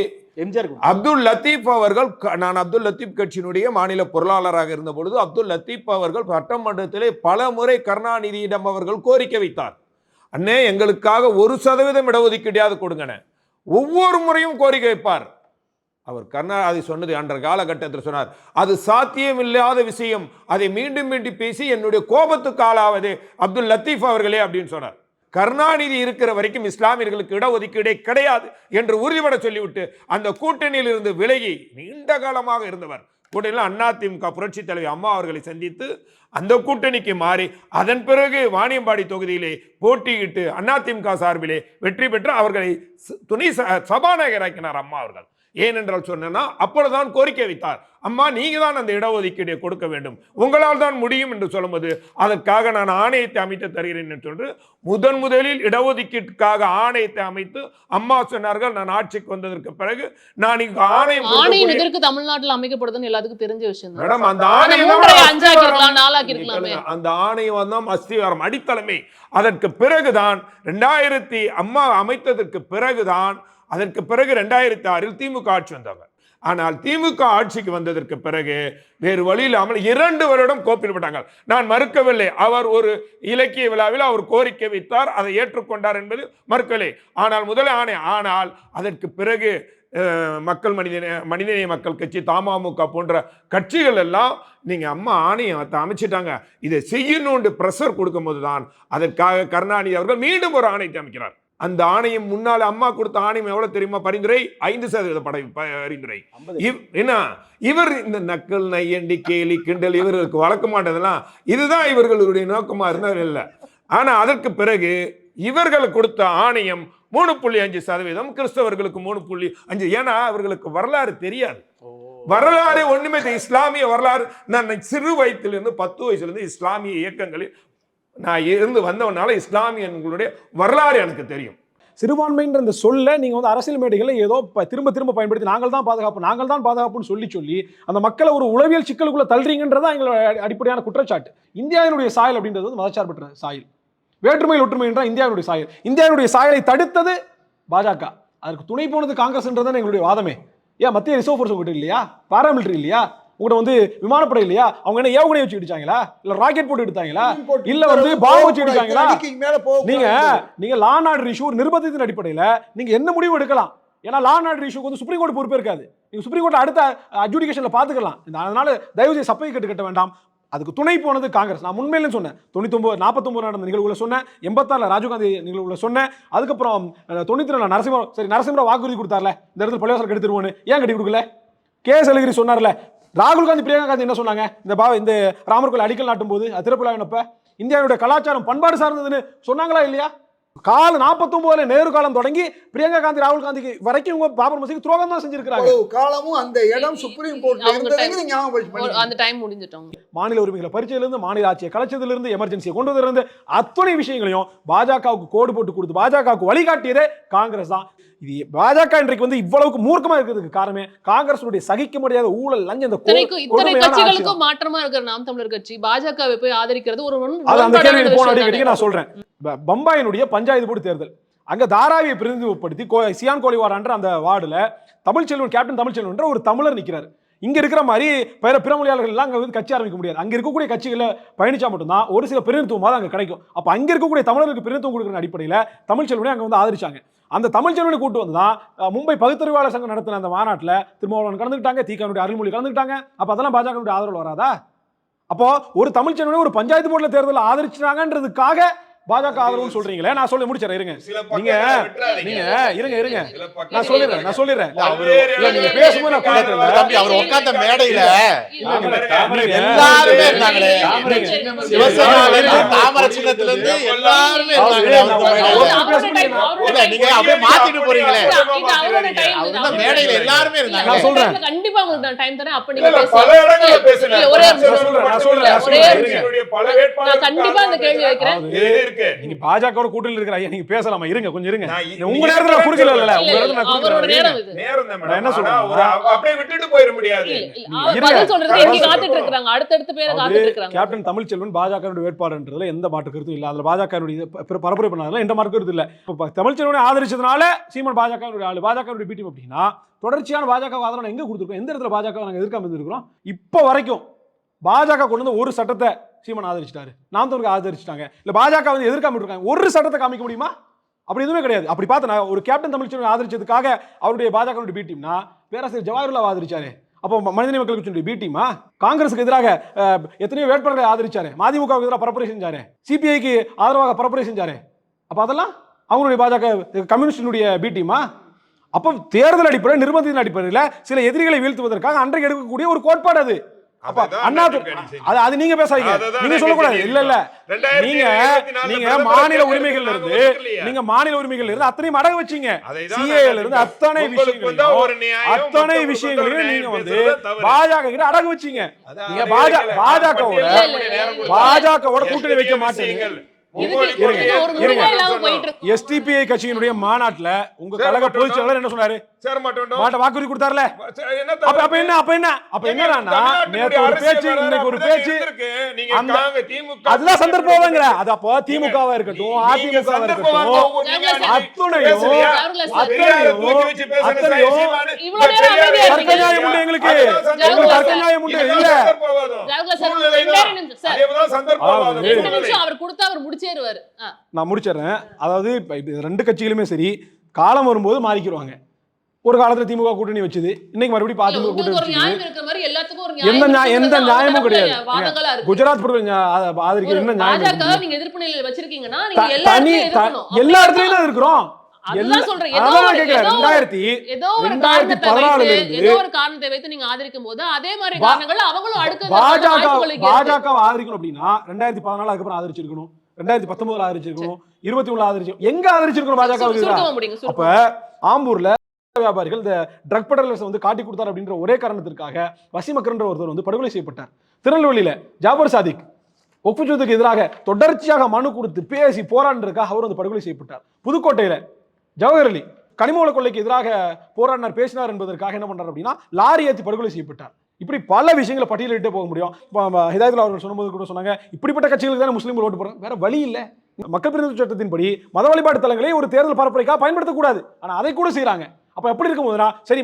அப்துல் லத்தீப் அவர்கள், நான் அப்துல் லத்தீப் கட்சியினுடைய மாநில பொருளாளராக இருந்த பொழுது அப்துல் லத்தீப் அவர்கள் சட்டமன்றத்திலே பல முறை கருணாநிதியிடம் அவர்கள் கோரிக்கை வைத்தார். அண்ணே, எங்களுக்காக 1% இடஒதுக்கீடாவது கொடுங்கண்ணே. ஒவ்வொரு முறையும் கோரிக்கை வைப்பார். அவர் கருணாநிதி சொன்னது அன்ற காலகட்டத்தில் சொன்னார், அது சாத்தியமில்லாத விஷயம், அதை மீண்டும் மீண்டும் பேசி என்னுடைய கோபத்துக்கு ஆளாவது அப்துல் லத்தீப் அவர்களே அப்படின்னு சொன்னார். கருணாநிதி இருக்கிற வரைக்கும் இஸ்லாமியர்களுக்கு இடஒதுக்கீடே கிடையாது என்று உறுதிபட சொல்லிவிட்டு அந்த கூட்டணியில் இருந்து விலகி நீண்ட காலமாக இருந்தவர். கூட்டணியில் அதிமுக புரட்சி தலைவி அம்மா அவர்களை சந்தித்து அந்த கூட்டணிக்கு மாறி அதன் பிறகு வாணியம்பாடி தொகுதியிலே போட்டியிட்டு அதிமுக சார்பிலே வெற்றி பெற்று அவர்களை துணை சபாநாயகராக்கினார் அம்மா அவர்கள். ஏனென்றால் சொன்னா அப்பொழுதுதான் கோரிக்கை வைத்தார், அம்மா நீங்க தான் அந்த இடஒதுக்கீடை கொடுக்க வேண்டும், உங்களால் தான் முடியும் என்று சொல்லும்போது அதற்காக நான் ஆணையத்தை அமைத்து தருகிறேன் என்று முதலில் இடஒதுக்கீட்டுக்காக ஆணையத்தை அமைத்து அம்மா சொன்னார்கள். நான் ஆட்சிக்கு வந்ததற்கு பிறகு நான் இங்கு ஆணையம் எதற்கு தமிழ்நாட்டில் அமைக்கப்படுதுன்னு எல்லாத்துக்கும் தெரிஞ்ச விஷயம். மேடம், அந்த ஆணையம் தான் அஸ்திவாரம், அடித்தளமே. அதற்கு பிறகுதான் அம்மா அமைத்ததற்கு பிறகுதான் அதற்கு பிறகு 2006 திமுக ஆட்சி வந்தாங்க. ஆனால் திமுக ஆட்சிக்கு வந்ததற்கு பிறகு வேறு வழி இல்லாமல் 2 வருடம் கோப்பிடப்பட்டாங்க. நான் மறுக்கவில்லை, அவர் ஒரு இலக்கிய விழாவில் அவர் கோரிக்கை வைத்தார், அதை ஏற்றுக்கொண்டார் என்பது மறுக்கவில்லை. ஆனால் முதல் ஆனால் அதற்கு பிறகு மனிதநேய மக்கள் கட்சி, தமாமுக போன்ற கட்சிகள் எல்லாம் நீங்க அம்மா ஆணையத்தை அமைச்சிட்டாங்க, இதை செய்யணும்னு பிரஷர் கொடுக்கும் போதுதான் அதற்காக கருணாநிதி அவர்கள் மீண்டும் ஒரு ஆணையத்தை அமைக்கிறார். அந்த ஆணையம் முன்னால அம்மா கொடுத்த ஆணையம் எவ்வளவு தெரியுமா? பரிந்துரை 5% பரிந்துரை. என்ன இவர் இந்த நக்கல் நையண்டி கேலி கிண்டல் இவர்களுக்கு வழக்கமாட்டதெல்லாம் இதுதான் இவர்களுடைய நோக்கமா இருந்தால் இல்லை. ஆனா அதற்கு பிறகு இவர்கள் கொடுத்த ஆணையம் 3.5%, கிறிஸ்தவர்களுக்கு 3.5. ஏன்னா அவர்களுக்கு வரலாறு தெரியாது. வரலாறு ஒண்ணுமே, இஸ்லாமிய வரலாறு. நான் சிறு வயதிலிருந்து 10 வயசுலேருந்து இஸ்லாமிய இயக்கங்களில் நான் இருந்து வந்தவனால இஸ்லாமியர்களுடைய வரலாறு எனக்கு தெரியும். சிறுபான்மைன்ற இந்த சொல்ல நீங்க அரசியல் மேடைகளை ஏதோ திரும்ப திரும்ப பயன்படுத்தி நாங்கள் தான் பாதுகாப்புன்னு சொல்லி அந்த மக்களை ஒரு உளவியல் சிக்கலுக்குள்ள தள்ளுறீங்கன்றதான் எங்களோட அடிப்படையான குற்றச்சாட்டு. இந்தியாவினுடைய சாயல் அப்படின்றது மதச்சார்பற்ற சாயல், வேற்றுமையில் ஒற்றுமை என்ற இந்தியாவுடைய சாயல். இந்தியாவுடைய சாயலை தடுத்தது பாஜக, அதற்கு துணை போனது காங்கிரஸ்ன்றதான் எங்களுடைய வாதமே. ஏன் மத்திய ரிசர்வ் ஃபோர்ஸ் உங்ககிட்ட இல்லையா? பாராமிலிட்டரி இல்லையா? உங்கள்கிட்ட விமானப்படை இல்லையா? அவங்க என்ன ஏவுகணை வச்சு இடிச்சாங்களா? இல்ல ராக்கெட் போட்டு எடுத்தாங்களா? இல்ல பாம்பு வச்சு இடிச்சாங்களா? நீங்க லா அண்ட் ஆர்டர் இஷ்யூ நிர்பந்தத்தின் அடிப்படையில் நீங்க என்ன முடிவு எடுக்கலாம். ஏன்னா லா அண்ட் ஆர்டர் இஷ்யூக்கு சுப்ரீம் கோர்ட் பொறுப்பே இருக்காது. நீங்க சுப்ரீம் கோர்ட் அடுத்த அட்ஜுடிகேஷன்ல பாத்துக்கலாம். அதனால தயவு செய்து சப்பை கட்ட வேண்டாம். அதுக்கு துணை போனது காங்கிரஸ். நான் உண்மையிலும் சொன்னேன், 49 நடந்த நிகழ்வுகளை சொன்னேன், 86 ராஜீவ்காந்தி நிகழ்வுகளை சொன்னேன், அதுக்கப்புறம் 92 நரசிம்மராவ் வாக்குறுதி கொடுத்தார்ல, இந்த இடத்துல பள்ளிவாசல் கெடுத்துருவோன்னு. ஏன் கட்டி கொடுக்கல? அழகிரி சொன்னார்ல. ராகுல் காந்தி, பிரியங்கா காந்தி என்ன சொன்னாங்க? இந்த ராமர் கோயில் அடிக்கல் நாட்டும் போது திறப்புலாவினப்ப இந்தியாவுடைய கலாச்சாரம் பண்பாடு சார்ந்ததுன்னு சொன்னாங்களா இல்லையா? கால 49 நேரு காலம் தொடங்கி பிரியங்கா காந்தி ராகுல் காந்திக்கு வரைக்கும் இவங்க பாபர் மசூதிக்கு துரோகம் தான் செஞ்சிருக்காங்க. காலமும் அந்த இடம் சுப்ரீம் கோர்ட்ல இருந்ததுன்னு ஞாபகம் அந்த டைம் முடிஞ்சிட்டோம். மாநில உரிமைகளை பறிச்சதிலிருந்து, மாநில ஆட்சியை கலைச்சதிலிருந்து, எமர்ஜென்சியை கொண்டு வந்ததிலிருந்து அத்தனை விஷயங்களையும் பாஜகவுக்கு கோடு போட்டு கொடுத்து பாஜகவுக்கு வழிகாட்டியதே காங்கிரஸ் தான். இது பாஜக இன்றைக்கு வந்து இவ்வளவுக்கு மூர்க்கமா இருக்கிறதுக்கு காரணமே காங்கிரசுடைய சகிக்க முடியாத ஊழல், லஞ்சம், இந்த இத்தனை கட்சிகளுக்கும் மாற்றமா இருக்கிற நாம் தமிழர் கட்சி பாஜகவை போய் ஆதரிக்கிறது ஒரு அந்த கேள்வி போன அடிக்கடி நான் சொல்றேன். பம்பாயினுடைய பஞ்சாயத்து போர்டு தேர்தல், அங்க தாராவியை பிரதிநிதிப்படுத்தி சியான் கோலிவார் அந்த வார்டுல தமிழ்ச்செல்வன், கேப்டன் தமிழ்ச்செல்வன் ஒரு தமிழர் நிக்கிறார். இங்க இருக்கிற மாதிரி பிற மொழியாளர்கள் எல்லாம் அங்க வந்து கட்சி ஆரம்பிக்க முடியாது. அங்க இருக்கக்கூடிய கட்சிகளை பயணிச்சா மட்டும்தான் ஒரு சில பிரதிநிதித்துவம் அங்க கிடைக்கும். அப்ப அங்க இருக்கக்கூடிய தமிழருக்கு பிரதிநிதித்துவம் கொடுக்குற அடிப்படையில தமிழ்ச்செல்வனை அங்க வந்து ஆதரிச்சாங்க. அந்த தமிழ்ச்செல்வனை கூட்டு வந்து தான் மும்பை பகுத்தறிவாளர் சங்கம் நடத்தின அந்த மாநாட்டில் திருமாவளவன் கலந்துக்கிட்டாங்க, தீகாவுடைய அருள்மொழி கலந்துக்கிட்டாங்க. அப்ப அதெல்லாம் பாஜகவுடைய ஆதரவு வராதா? அப்போ ஒரு தமிழ்ச்செல்வனை ஒரு பஞ்சாயத்து போர்டுல தேர்தல் ஆதரிச்சாங்கன்றதுக்காக பாஜக ஆதரவு சொல்றீங்களே. நான் சொல்ல முடிச்சறேன், இருங்க நீங்க இருங்க நான் சொல்லிடுறேன் நீங்க பேசும்போது நான் கூட்டத்துல தம்பி அவர் உட்கார்ந்த மேடையில எல்லாரும் இருந்தாங்களே, சிவசேனாவில தாமரை சின்னத்துல இருந்து எல்லாரும் இருந்தாங்களே. நீங்க அப்படியே மாத்திட்டு போறீங்களே. அவர் மேடையில எல்லாரும் இருந்தாங்க. நான் சொல்றேன், கண்டிப்பா உங்களுக்கு நான் டைம் தரேன். அப்ப நீங்க பேசுங்க. ஒரே பல வேட்பாளர்கள் கண்டிப்பா அந்த கேள்வி வைக்கிறேன். நீங்க பாஜக கூட்டணியில் இருக்கிற ஐயா நீங்க பேசலாமா? இருங்க கொஞ்சம் இருங்க. உங்க நேரத்துல நான் குறுக்கல இல்ல, உங்க நேரத்துல நான் அவரோட நேரம் இது. நான் என்ன சொல்றேன், அப்படியே விட்டுட்டு போயிர முடியாது. பதில் சொல்றதுக்கு இங்க காத்துட்டு இருக்காங்க, அடுத்து பேரை காத்துட்டு இருக்காங்க. கேப்டன் தமிழ்ச்செல்வன் பாஜகவுடைய வேட்பாளர்ன்றதுல எந்த மாற்று கருத்தும் இல்ல. அதுல பாஜகவுடைய பரப்புரை பண்ணாதல எந்த மாற்று கருத்து இல்ல. இப்ப தமிழ்ச்செல்வனை ஆதரிச்சதுனால சீமான் பாஜகவுடைய ஆளு, பாஜகவுடைய பி டீம் அப்படின்னா தொடர்ச்சியான பாஜக ஆதரவு எங்க கொடுத்துருக்கோம்? எந்த இடத்துல பாஜக நாங்க எதிர்க்காம இருந்திருக்கிறோம்? இப்ப வரைக்கும் பாஜக கொண்டு வந்து ஒரு சட்டத்தை சீமான் ஆதரிச்சிட்டாரு, நாம் தமிழுக்கு ஆதரிச்சிட்டாங்க. இல்ல பாஜக வந்து எதிர்க்காம இருக்காங்க, ஒரு சட்டத்தை காமிக்க முடியுமா? அப்படி எதுவுமே கிடையாது. அப்படி பார்த்தா ஒரு கேப்டன் தமிழ்ச்செல்வன் ஆதரிச்சதுக்காக அவருடைய பாஜக பி டீம்னா பேராசிரியர் ஜவாஹர்லால் ஆதரிச்சாரு. அப்போ மனிதநேய மக்கள் கட்சியுடைய பி டீமா? காங்கிரஸுக்கு எதிராக எத்தனையோ வேட்பாளர்களை ஆதரிச்சாரு, மதிமுகவுக்கு எதிராக பரப்புரை செஞ்சாரு, சிபிஐக்கு ஆதரவாக பரப்புரை செஞ்சாரு. அப்ப அதெல்லாம் அவங்களுடைய பாஜக கம்யூனிஸ்டினுடைய பி டீமா? அப்போ தேர்தல் அடிப்படையில், நிர்பந்தத்தின் அடிப்படையில் சில எதிரிகளை வீழ்த்துவதற்காக அன்றைக்கு எடுக்கக்கூடிய ஒரு கோட்பாடு அது. அது நீங்க பேசாதீங்க, நீங்க சொல்லக்கூடாது. இல்ல நீங்க மாநில உரிமைகள்ல இருந்து அத்தனை அடகு வச்சீங்க. சிஏல இருந்து அத்தனை விஷயங்களையும் நீங்க வந்து பாஜக கிட்ட அடகு வச்சீங்க. நீங்க பாஜகவோட கூட்டணி வைக்க மாட்டீங்க. எஸ்டிபிஐ கட்சியினுடைய மாநாட்டுல உங்க கழக பொதுச் செயலாளர் என்ன சொன்னாரு? வாக்குறுதி கொடுத்தாருல. அப்ப என்னன்னா நேத்து ஒரு பேச்சு, இன்னைக்கு ஒரு பேச்சு, அதுதான் சந்தர்ப்பம்ங்கிற. அது அப்போ திமுகவா இருக்கட்டும், அதிமுகவா இருக்கட்டும், அத்துணையும் தர்க்க நியாயம் உண்டு. எங்களுக்கு தர்க்க நியாயம் உண்டு. இல்ல நான் முடிச்சிடுறேன். அதாவது ரெண்டு கட்சிகளுமே சரி காலம் வரும்போது மாறிக்கிடுவாங்க. ஒரு காலத்துல திமுக கூட்டணி வச்சது, இன்னைக்கு மறுபடியும் அதிமுக கூட்டணி வச்சது. எந்த நியாயமும் கிடையாது. குஜராத் ஆதரிக்க என்ன நியாயம்? எல்லா இடத்துலயும் தான் இருக்கிறோம். பாஜக ஆதரிக்கணும் அப்படின்னா 2014 அதுக்கப்புறம் ஆதரிச்சிருக்கணும், 2019 ஆதரிச்சிருக்கணும், 21 ஆதரிச்சிருக்கணும். எங்க ஆதரிச்சிருக்கணும் பாஜக? அப்ப ஆம்பூர்ல வியாபாரிகள் இந்த ட்ரக் பெடலர்ஸ் வந்து காட்டி கொடுத்தார் அப்படின்ற ஒரே காரணத்திற்காக வசீம் அக்ரம்ன்ற ஒருத்தர் வந்து படுகொலை செய்யப்பட்டார். திருநெல்வேலியில ஜாபர் சாதிக் ஒப்புச்சத்துக்கு எதிராக தொடர்ச்சியாக மனு கொடுத்து பேசி போராடுறதுக்காக அவர் வந்து படுகொலை செய்யப்பட்டார். புதுக்கோட்டையில ஜவஹர் அலி கனிமவள கொள்ளைக்கு எதிராக போராடினார், பேசினார் என்பதற்காக என்ன பண்றார் அப்படின்னா லாரி ஏற்றி படுகொலை செய்யப்பட்டார். இப்படி பல விஷயங்களை பட்டியலிட்டே போக முடியும். ஹிதாயத்துல்லா அவர்கள் சொன்னபோது கூட சொன்னாங்க, இப்படிப்பட்ட கட்சிகளுக்கு தானே முஸ்லீம்கள் ஓட்டு போறாங்க, வேற வழி இல்லை. மக்கள் பிரதிநிதித்துவ சட்டத்தின்படி மத வழிபாட்டு தலங்களை ஒரு தேர்தல் பரப்புரைக்காக பயன்படுத்தக்கூடாது. ஆனா அதை கூட செய்யறாங்க. அப்ப எப்படி இருக்கும் போதுனா சரி,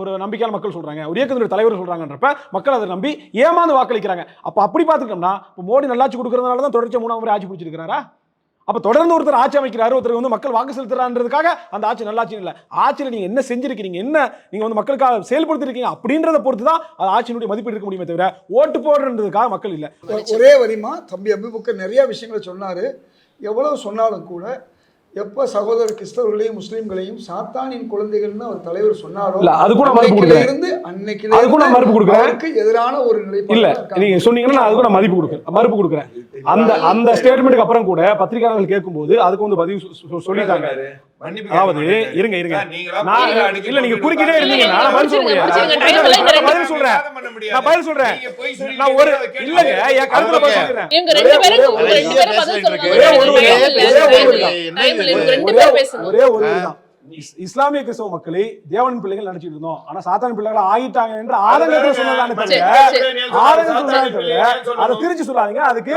ஒரு நம்பிக்கையான மக்கள் சொல்றாங்க, ஒரு இயக்கத்தினுடைய தலைவர் சொல்றாங்கன்றப்ப மக்கள் அதை நம்பி ஏமாந்து வாக்களிக்கிறாங்க. அப்ப அப்படி பார்த்துட்டோம்னா மோடி நல்லாட்சி கொடுக்கறதுனால தான் தொடர்ச்சி 3ஆம் முறை ஆட்சி பிடிச்சிருக்கிறாரா? அப்ப தொடர்ந்து ஒருத்தர் ஆட்சி அமைக்கிறாரு, ஒருத்தர் வந்து மக்கள் வாக்கு செலுத்துறான்றதுக்காக அந்த ஆட்சி நல்லாட்சி இல்லை. ஆட்சியில் நீங்க என்ன செஞ்சிருக்கீங்க, என்ன நீங்க வந்து மக்களுக்காக செயல்படுத்திருக்கீங்க அப்படின்றத பொறுத்து தான் அது ஆட்சியினுடைய மதிப்பீடு இருக்க முடியுமே தவிர ஓட்டு போடுறதுக்காக மக்கள் இல்லை. ஒரே வரிமா தம்பி அபுபக்கர் நிறைய விஷயங்களை சொன்னாரு. எவ்வளவு சொன்னாலும் கூட எப்ப சகோதரர் கிறிஸ்தவர்களையும் முஸ்லீம்களையும் சாத்தானின் குழந்தைகள்னு ஒரு தலைவர் சொன்னாரோ இருந்து அன்னைக்கு எதிரான ஒரு நிலை இல்ல. நீங்க சொன்னீங்கன்னா நான் அதுக்கு நான் மதிப்பு கொடுக்குறேன். அந்த ஸ்டேட்மெண்ட்டுக்கு அப்புறம் கூட பத்திரிகையாளர்கள் கேட்கும்போது அதுக்கு வந்து பதிவு சொல்லிட்டாங்க. அதாவது இருங்க இல்ல நீங்க குறுக்கிட்டே இருந்தீங்க, நான் பதில் சொல்ல முடியாது. பதில் சொல்றேன் நான் ஒரு இல்லங்க என் கருத்துல பதில் சொல்றேன். ஒரே ஒரு தான், இஸ்லாமிய கிறிஸ்தவ மக்களை தேவன் பிள்ளைகள் நினைச்சிட்டு இருந்தோம், ஆனா சாத்தான் பிள்ளைகள் ஆகிட்டாங்க என்று ஆதங்கத்தில் சொன்னதானே தவிர அதை திருச்சி சொல்லாதீங்க. அதுக்கு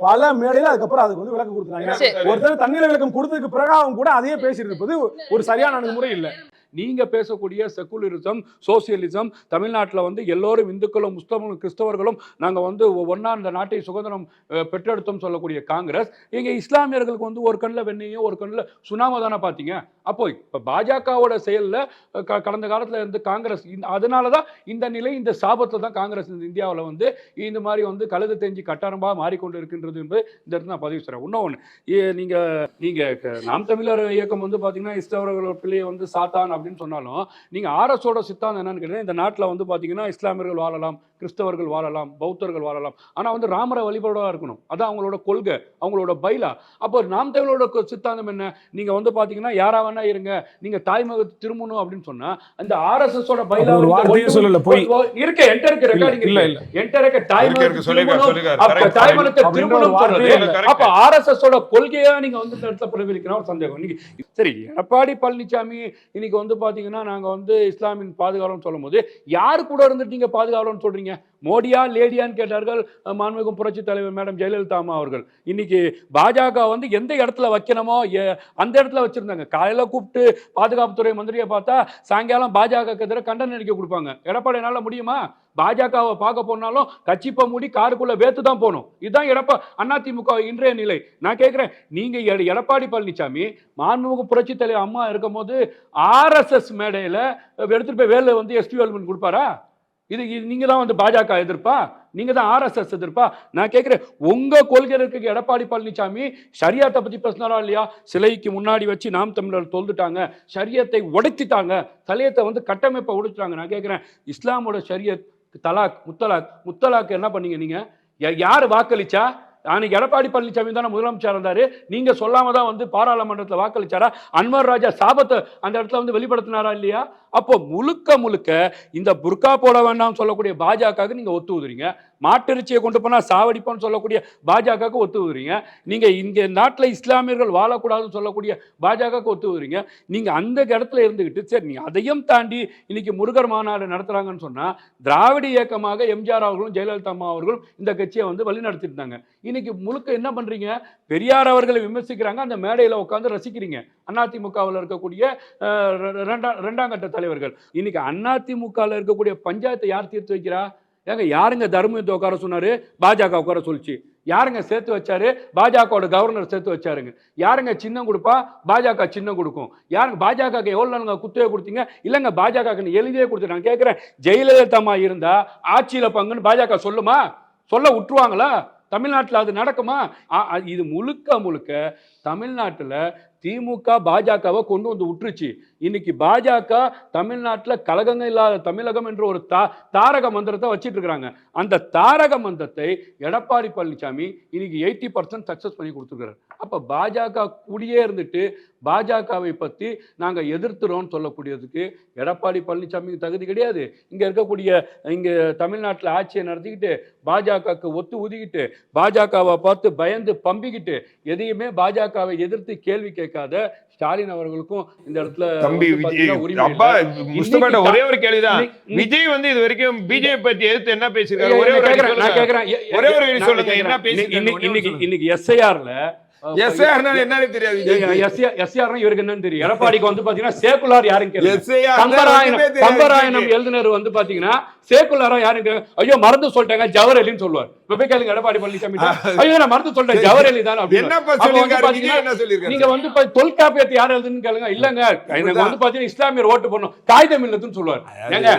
பல மேடையில அதுக்கப்புறம் அதுக்கு வந்து விளக்கம் கொடுத்தாங்க. ஒருத்தர் தண்ணீர் விளக்கம் கொடுத்ததுக்கு பிறகு கூட அதையே பேசிட்டு இருப்பது ஒரு சரியான அணுகுமுறை இல்லை. நீங்க பேசக்கூடிய செக்குலரிசம், சோசியலிசம், தமிழ்நாட்டில் வந்து எல்லோரும் இந்துக்களும் முஸ்லிம்களும் கிறிஸ்தவர்களும் நாங்க வந்து ஒன்னா இந்த நாட்டை சுதந்திரம் பெற்றெடுத்தோம் சொல்லக்கூடிய காங்கிரஸ், இங்க இஸ்லாமியர்களுக்கு வந்து ஒரு கண்ணில் வெண்ணையும் ஒரு கண்ணில் சுனாம தானே பார்த்தீங்க. அப்போ இப்போ பாஜகவோட செயலில் கடந்த காலத்தில் இருந்து காங்கிரஸ் அதனால தான் இந்த நிலை, இந்த சாபத்தில் தான் காங்கிரஸ் இந்த இந்தியாவில் வந்து இந்த மாதிரி வந்து கழுது தெரிஞ்சு கட்டாரமாக மாறிக்கொண்டு இருக்கின்றது என்பது இந்த இடத்துல நான் பதிவு செய்கிறேன். இன்னொன்று நீங்கள் நாம் தமிழர் இயக்கம் வந்து பார்த்தீங்கன்னா இஸ்லாமியர்கள் பிள்ளையை வந்து சாத்தான் அப்படின்னு சொன்னாலும் நீங்க ஆர்எஸோட சித்தாந்தம் என்னன்னு கேட்டீங்கன்னா, இந்த நாட்டில் வந்து பாத்தீங்கன்னா இஸ்லாமியர்கள் வாழலாம், கிறிஸ்தவர்கள் வாழலாம், பௌத்தர்கள் வாழலாம், ஆனா வந்து ராமரை வழிபாடா இருக்கணும், அதான் அவங்களோட கொள்கை, அவங்களோட பைலா. அப்போ நாம் தமிழரோட சித்தாந்தம் என்ன, நீங்க வந்து பாத்தீங்கன்னா யாரா வேணா இருங்க, நீங்க தாய்மக திரும்பணும் அப்படின்னு சொன்னா அந்த ஆர்எஸ்எஸ் ஓட பைலா சொல்லல போய் இருக்க என்டருக்கு ரெக்கார்டிங் இல்ல என்டருக்கு தாய்மகத்தை திரும்பணும் சொல்றது. அப்ப ஆர்எஸ்எஸ் ஓட கொள்கையா நீங்க வந்து இந்த இடத்துல பிரதிபலிக்கிற ஒரு சந்தேகம். நீங்க சரி, எடப்பாடி பழனிசாமி இன்னைக்கு வந்து பாத்தீங்கன்னா நாங்க வந்து இஸ்லாமின் பாதுகாவலன்னு சொல்லும் போது யாரு கூட இருந்துட்டு நீங்க பாதுகாவலன்னு சொல்றீங்க? மோடியா லேடியான்னு கேட்டார்கள் மாண்புமிகு புரட்சி தலைவர் மேடம் ஜெயலலிதா அம்மா அவர்கள். இன்னைக்கு பாஜக வந்து எந்த இடத்துல வைக்கணுமோ அந்த இடத்துல வச்சிருந்தாங்க. காலையில கூப்பிட்டு பாதுகாப்புத்துறை மந்திரியை பார்த்தா சாயங்காலம் பாஜக எதிராக கண்டன அறிக்கை கொடுப்பாங்க. எடப்பாடினால முடியுமா? பாஜகவை பார்க்க போனாலும் கட்சிப்ப மூடி காருக்குள்ள வேத்து தான் போகணும். இதுதான் அதிமுக இன்றைய நிலை. நான் கேட்கிறேன், நீங்க எடப்பாடி பழனிசாமி மாண்புமிகு புரட்சி தலைவர் அம்மா இருக்கும் போது RSS மேடையில எடுத்துட்டு போய் வேலை வந்து எஸ்டிஎல் கொடுப்பாரா? இது நீங்க தான் வந்து பாஜக எதிர்ப்பா? நீங்க தான் RSS எதிர்ப்பா? நான் கேட்கிறேன், உங்க கொள்கை இருக்க எடப்பாடி பழனிசாமி ஷரியத்தை பத்தி பேசினாரா இல்லையா? சிலைக்கு முன்னாடி வச்சு நாம் தமிழர் தொழுதுட்டாங்க, ஷரியத்தை உடைச்சிட்டாங்க, தலையத்தை வந்து கட்டமைப்பை உடைச்சிட்டாங்க. நான் கேட்கிறேன், இஸ்லாமோட ஷரியத் தலாக் முத்தலாக் என்ன பண்ணீங்க? நீங்க யாரு வாக்களிச்சா? அன்னைக்கு எடப்பாடி பழனிசாமி தானே முதலமைச்சர் இருந்தாரு, நீங்க சொல்லாம தான் வந்து பாராளுமன்றத்தில் வாக்களிச்சாரா? அன்வர் ராஜா சாபத்தை அந்த இடத்துல வந்து வெளிப்படுத்தினாரா இல்லையா? அப்போ முழுக்க இந்த புர்கா போட வேண்டாம் சொல்லக்கூடிய பாஜகவுக்கு நீங்க ஒத்து ஊதுறீங்க, மாட்டிறைச்சியை கொண்டு போனா சாவடிப்பான்னு சொல்லக்கூடிய பாஜகவுக்கு ஒத்து ஊதுறீங்க, நீங்க இங்க நாட்டில் இஸ்லாமியர்கள் வாழக்கூடாதுன்னு சொல்லக்கூடிய பாஜகவுக்கு ஒத்து ஊதுறீங்க. நீங்க அந்த இடத்துல இருந்துகிட்டு சரி நீங்க அதையும் தாண்டி இன்னைக்கு முருகர் மாநாடு நடத்துறாங்கன்னு சொன்னா திராவிட இயக்கமாக எம்ஜிஆர் அவர்களும் ஜெயலலிதா அம்மா அவர்களும் இந்த கட்சியை வந்து வழி நடத்திருந்தாங்க. இன்னைக்கு முழுக்க என்ன பண்றீங்க? பெரியார் அவர்களை விமர்சிக்கிறாங்க, அந்த மேடையில் உட்காந்து ரசிக்கிறீங்க. அதிமுகவில் இருக்கக்கூடிய இரண்டாம் கட்ட தலைவர்கள். இன்னைக்கு அதிமுகவில் இருக்கக்கூடிய பஞ்சாயத்தை யார் தீர்த்து வைக்கிறா? ஏங்க யாருங்க தர்மயுத்தம் உட்கார சொன்னாரு? பாஜக உட்கார சொல்லிச்சு. யாருங்க சேர்த்து வச்சாரு? பாஜகவோட கவர்னர் சேர்த்து வச்சாருங்க. யாருங்க சின்னம் கொடுப்பா? பாஜக சின்னம் கொடுக்கும். யாருங்க பாஜக எவ்வளவு நாளுங்க குத்தகை கொடுத்தீங்க? இல்லைங்க பாஜக எழுதியே கொடுத்து. நான் கேட்கிறேன், ஜெயலலிதா அம்மா இருந்தா ஆட்சியில பங்குன்னு பாஜக சொல்லுமா? சொல்ல விட்டுருவாங்களா? தமிழ்நாட்டில் அது நடக்குமா? இது முழுக்க தமிழ்நாட்டில் திமுக பாஜகவை கொண்டு வந்து விட்டுருச்சு. இன்னைக்கு பாஜக தமிழ்நாட்டில் கலகங்கள் இல்லாத தமிழகம் என்ற ஒரு தாரக மந்திரத்தை வச்சிட்டு இருக்கிறாங்க. அந்த தாரக மந்திரத்தை எடப்பாடி பழனிசாமி இன்னைக்கு 80% சக்சஸ் பண்ணி கொடுத்துருக்காரு. அப்ப பாஜக கூடியே இருந்துட்டு பாஜகவை பத்தி நாங்க எதிர்த்துறோம்னு சொல்லக்கூடியதுக்கு எடப்பாடி பழனிசாமிக்கு தகுதி கிடையாது. இங்க இருக்கக்கூடிய இங்க தமிழ்நாட்டில் ஆட்சியை நடத்திக்கிட்டு பாஜகவுக்கு ஒத்து ஊதிக்கிட்டு பாஜகவை பார்த்து பயந்து பம்பிக்கிட்டு எதையுமே பாஜகவை எதிர்த்து கேள்வி கேட்காத ஸ்டாலின் அவர்களுக்கும் இந்த இடத்துல தம்பி ஒரே ஒரு கேள்விதான். விஜய் வந்து இது வரைக்கும் பிஜேபி பத்தி எதிர்த்து என்ன பேசிருக்காரு? ஒரே ஒரு சொல்லுங்க, என்ன பேசி இன்னைக்கு எஸ்ஐஆர்ல என்னன்னு தெரியாது. இவருக்கு என்னன்னு தெரியும். எடப்பாடிக்கு வந்து பாத்தீங்கன்னா சேக்குலார் யாருன்னு கம்பராயணம் எழுதினர் வந்து பாத்தீங்கன்னா சேக்குலாரா யாருக்கு? ஐயோ மறந்து சொல்லிட்டாங்க ஜவஹர்லின்னு சொல்லுவார். இப்ப போய் கேளுங்க எடப்பாடி பழனிசாமி, ஐயோ நான் மறந்து சொல்லிட்டேன் ஜவஹர்லி தான். நீங்க வந்து தொல்காப்பியத்தை யார் எழுதுன்னு கேளுங்க, இல்லங்க எனக்கு வந்து பாத்தீங்கன்னா இஸ்லாமியர் ஓட்டு போடணும் காகிதம் இல்லதுன்னு சொல்லுவார். ஏங்க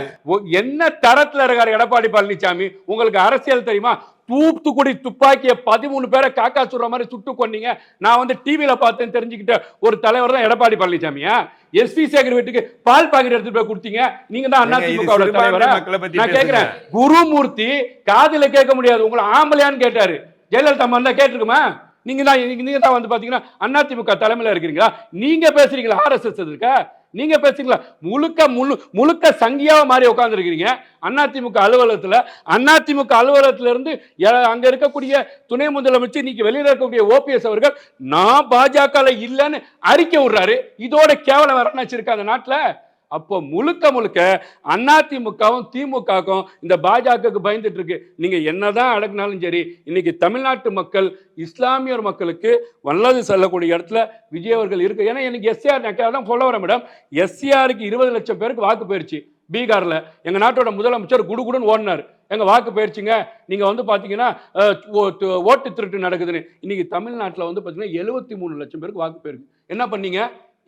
என்ன தரத்துல இருக்காரு எடப்பாடி பழனிசாமி? உங்களுக்கு அரசியல் தெரியுமா? தூத்துக்குடி துப்பாக்கிய 13 பேரை காக்கா சுடுற மாதிரி சுட்டு கொன்னீங்க. நான் வந்து டிவியில பார்த்தேன்னு தெரிஞ்சுக்கிட்ட ஒரு தலைவர் தான் எடப்பாடி பழனிசாமியா? எஸ்பி சேகர் வீட்டுக்கு பால் பாக்கெட் எடுத்துட்டு போய் கொடுத்தீங்க. நீங்க தான் அதிமுக தலைவரா? நான் கேட்கிறேன், குருமூர்த்தி காதுல கேட்க முடியாது, உங்களை ஆம்பளையான்னு கேட்டாரு. ஜெயலலிதா அம்மா கேட்டிருக்குமா? நீங்க தான் வந்து பாத்தீங்கன்னா அதிமுக தலைமையில இருக்கிறீங்களா? நீங்க பேசுறீங்களா RSS இருக்கா? நீங்க பேசுறீங்களா? முழுக்க சங்கியாவ மாதிரி உட்கார்ந்து இருக்கிறீங்க அதிமுக அலுவலகத்துல இருந்து அங்க இருக்கக்கூடிய துணை முதலமைச்சர் இன்னைக்கு வெளியில இருக்கக்கூடிய OPS அவர்கள் நான் பாஜக இல்லன்னு அறிக்கை விடுறாரு. இதோட கேவலம் வேற என்ன வச்சிருக்க அந்த நாட்டுல? அப்போ முழுக்க அதிமுகவும் திமுகவும் இந்த பாஜகவுக்கு பயந்துட்டு இருக்கு. நீங்க என்னதான் அடக்குனாலும் சரி, இன்னைக்கு தமிழ்நாட்டு மக்கள் இஸ்லாமியர் மக்களுக்கு வல்லது செல்லக்கூடிய இடத்துல விஜய் அவர்கள் இருக்கு. ஏன்னா எனக்கு SCR தான் சொல்ல வரேன் மேடம், SCRக்கு 20 லட்சம் பேருக்கு வாக்கு போயிருச்சு பீகார்ல. எங்க நாட்டோட முதலமைச்சர் குடுகுடுன்னு ஓடினார், எங்க வாக்கு போயிருச்சுங்க. நீங்க வந்து பாத்தீங்கன்னா ஓட்டு திருட்டு நடக்குதுன்னு. இன்னைக்கு தமிழ்நாட்டில் வந்து பாத்தீங்கன்னா 73 லட்சம் பேருக்கு வாக்கு போயிருக்கு. என்ன பண்ணீங்க?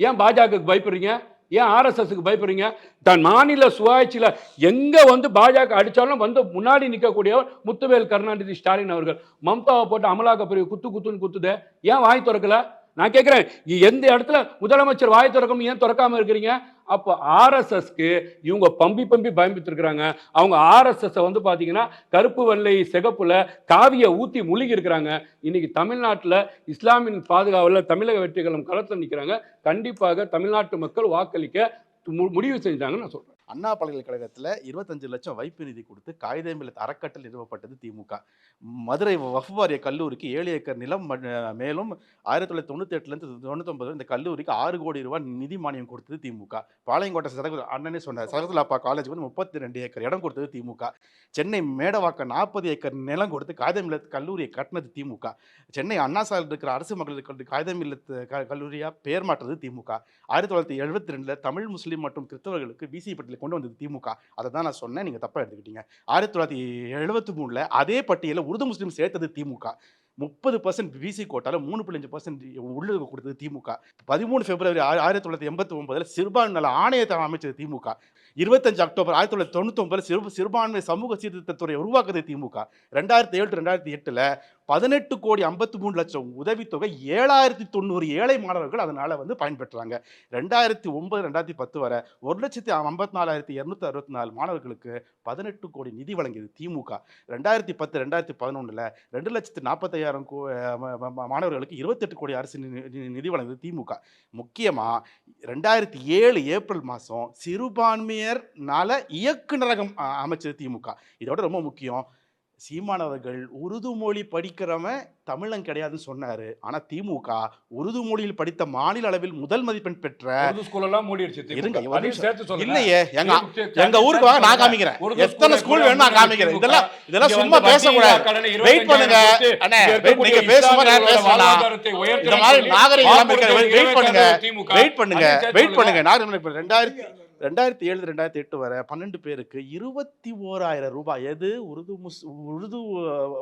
ஏன் பாஜகவுக்கு பயப்படுறீங்க? ஏன் RSSக்கு பயப்படுறீங்க? தன் மாநில சுயாட்சியில எங்க வந்து பாஜக அடிச்சாலும் வந்து முன்னாடி நிற்கக்கூடியவர் முத்துவேல் கருணாநிதி ஸ்டாலின் அவர்கள். மம்தாவை போட்டு அமலாக்க பிரிவு குத்துன்னு குத்துதே, ஏன் வாய் திறக்கல? நான் கேட்கிறேன், எந்த இடத்துல முதலமைச்சர் வாய் திறக்கணும், ஏன் திறக்காம இருக்கிறீங்க? அப்போ RSSக்கு இவங்க பம்பி பயம்பித்திருக்கிறாங்க. அவங்க RSS வந்து பாத்தீங்கன்னா கருப்பு வெள்ளை சிகப்புல காவிய ஊத்தி முழுகி இருக்கிறாங்க. இன்னைக்கு தமிழ்நாட்டில் இஸ்லாமின் பாதுகாவல தமிழக வெற்றிகளும் களத்தில் நிற்கிறாங்க. கண்டிப்பாக தமிழ்நாட்டு மக்கள் வாக்களிக்க முடிவு செஞ்சாங்கன்னு நான் சொல்றேன். அண்ணா பல்கலைக்கழகத்தில் 25 லட்சம் வைப்பு நிதி கொடுத்து காகித மில்லத் அறக்கட்டளை நிறுவப்பட்டது திமுக. மதுரை வக்ஃப் வாரிய கல்லூரிக்கு 7 ஏக்கர் நிலம் மேலும் 1998 99 இந்த கல்லூரிக்கு 6 கோடி ரூபாய் நிதி மானியம் கொடுத்தது திமுக. பாளையங்கோட்டை அண்ணனே சொன்னார், சரகுலாப்பா காலேஜ் வந்து 32 ஏக்கர் இடம் கொடுத்தது திமுக. சென்னை மேடவாக்கம் 40 ஏக்கர் நிலம் கொடுத்து காகித மில்லத் கல்லூரியை கட்டினது திமுக. சென்னை அண்ணா சாலையில் இருக்கிற அரசு மகளிர் கல்லூரி காகித மில்லத் கல்லூரியாக பெயர் மாற்றது திமுக. 1972 தமிழ் முஸ்லீம் மற்றும் கிறிஸ்தவர்களுக்கு BC பட்டியல் கொண்டு வந்தது திமுக. அதை தான் நான் சொன்னேன், நீங்க தப்பா எடுத்துக்கிட்டீங்க. 1973 அதே பட்டியலில் உருது முஸ்லீம் சேர்த்தது திமுக. 30% BC கோட்டால 3.5% உள்ளுக்கு கொடுத்தது திமுக. 13 பிப்ரவரி 1989 சிறுபான்மை நல ஆணையத்தை அமைச்சது திமுக. 25 அக்டோபர் 1999 சிறுபான்மை சமூக சீர்திருத்தத்துறை உருவாக்குறது திமுக. 2007-2008 18 கோடி 53 லட்சம் உதவித்தொகை 7090 ஏழை மாணவர்கள் அதனால வந்து பயன்பெற்றாங்க. 2009-2010 வரை 1,54,264 மாணவர்களுக்கு 18 கோடி நிதி வழங்கியது திமுக. 2010-2011 2,40,40,000 மாணவர்களுக்கு 28 கோடி அரசு நிதி வழங்கியது திமுக. முக்கியமா 2007 ஏப்ரல் மாதம் சிறுபான்மையர் நல இயக்குநரகம் அமைச்சது திமுக. இதோட ரொம்ப முக்கியம், சீமானவர்கள் உருது மொழி படிக்கிறவன் தமிழன் கிடையாதுன்னு சொன்னாரு. ஆனா திமுக உருது மொழியில் படித்த மாநில அளவில் முதல் மதிப்பெண் பெற்ற இல்லையே. எங்க ஊருக்கு வாங்க, நான் காமிக்கிறேன். எத்தனை ஸ்கூல் வேணும் நான் காமிக்கிறேன். இதெல்லாம் சும்மா பேசக்கூடாது. வெயிட் பண்ணுங்க அண்ணே, நீங்க பேசும்போது நான் பேசலாம். இந்த மாதிரி நாகரிகம் வெயிட் பண்ணுங்க. 2007-2008 வரை 12 பேருக்கு 21,000 ரூபாய், எது உருது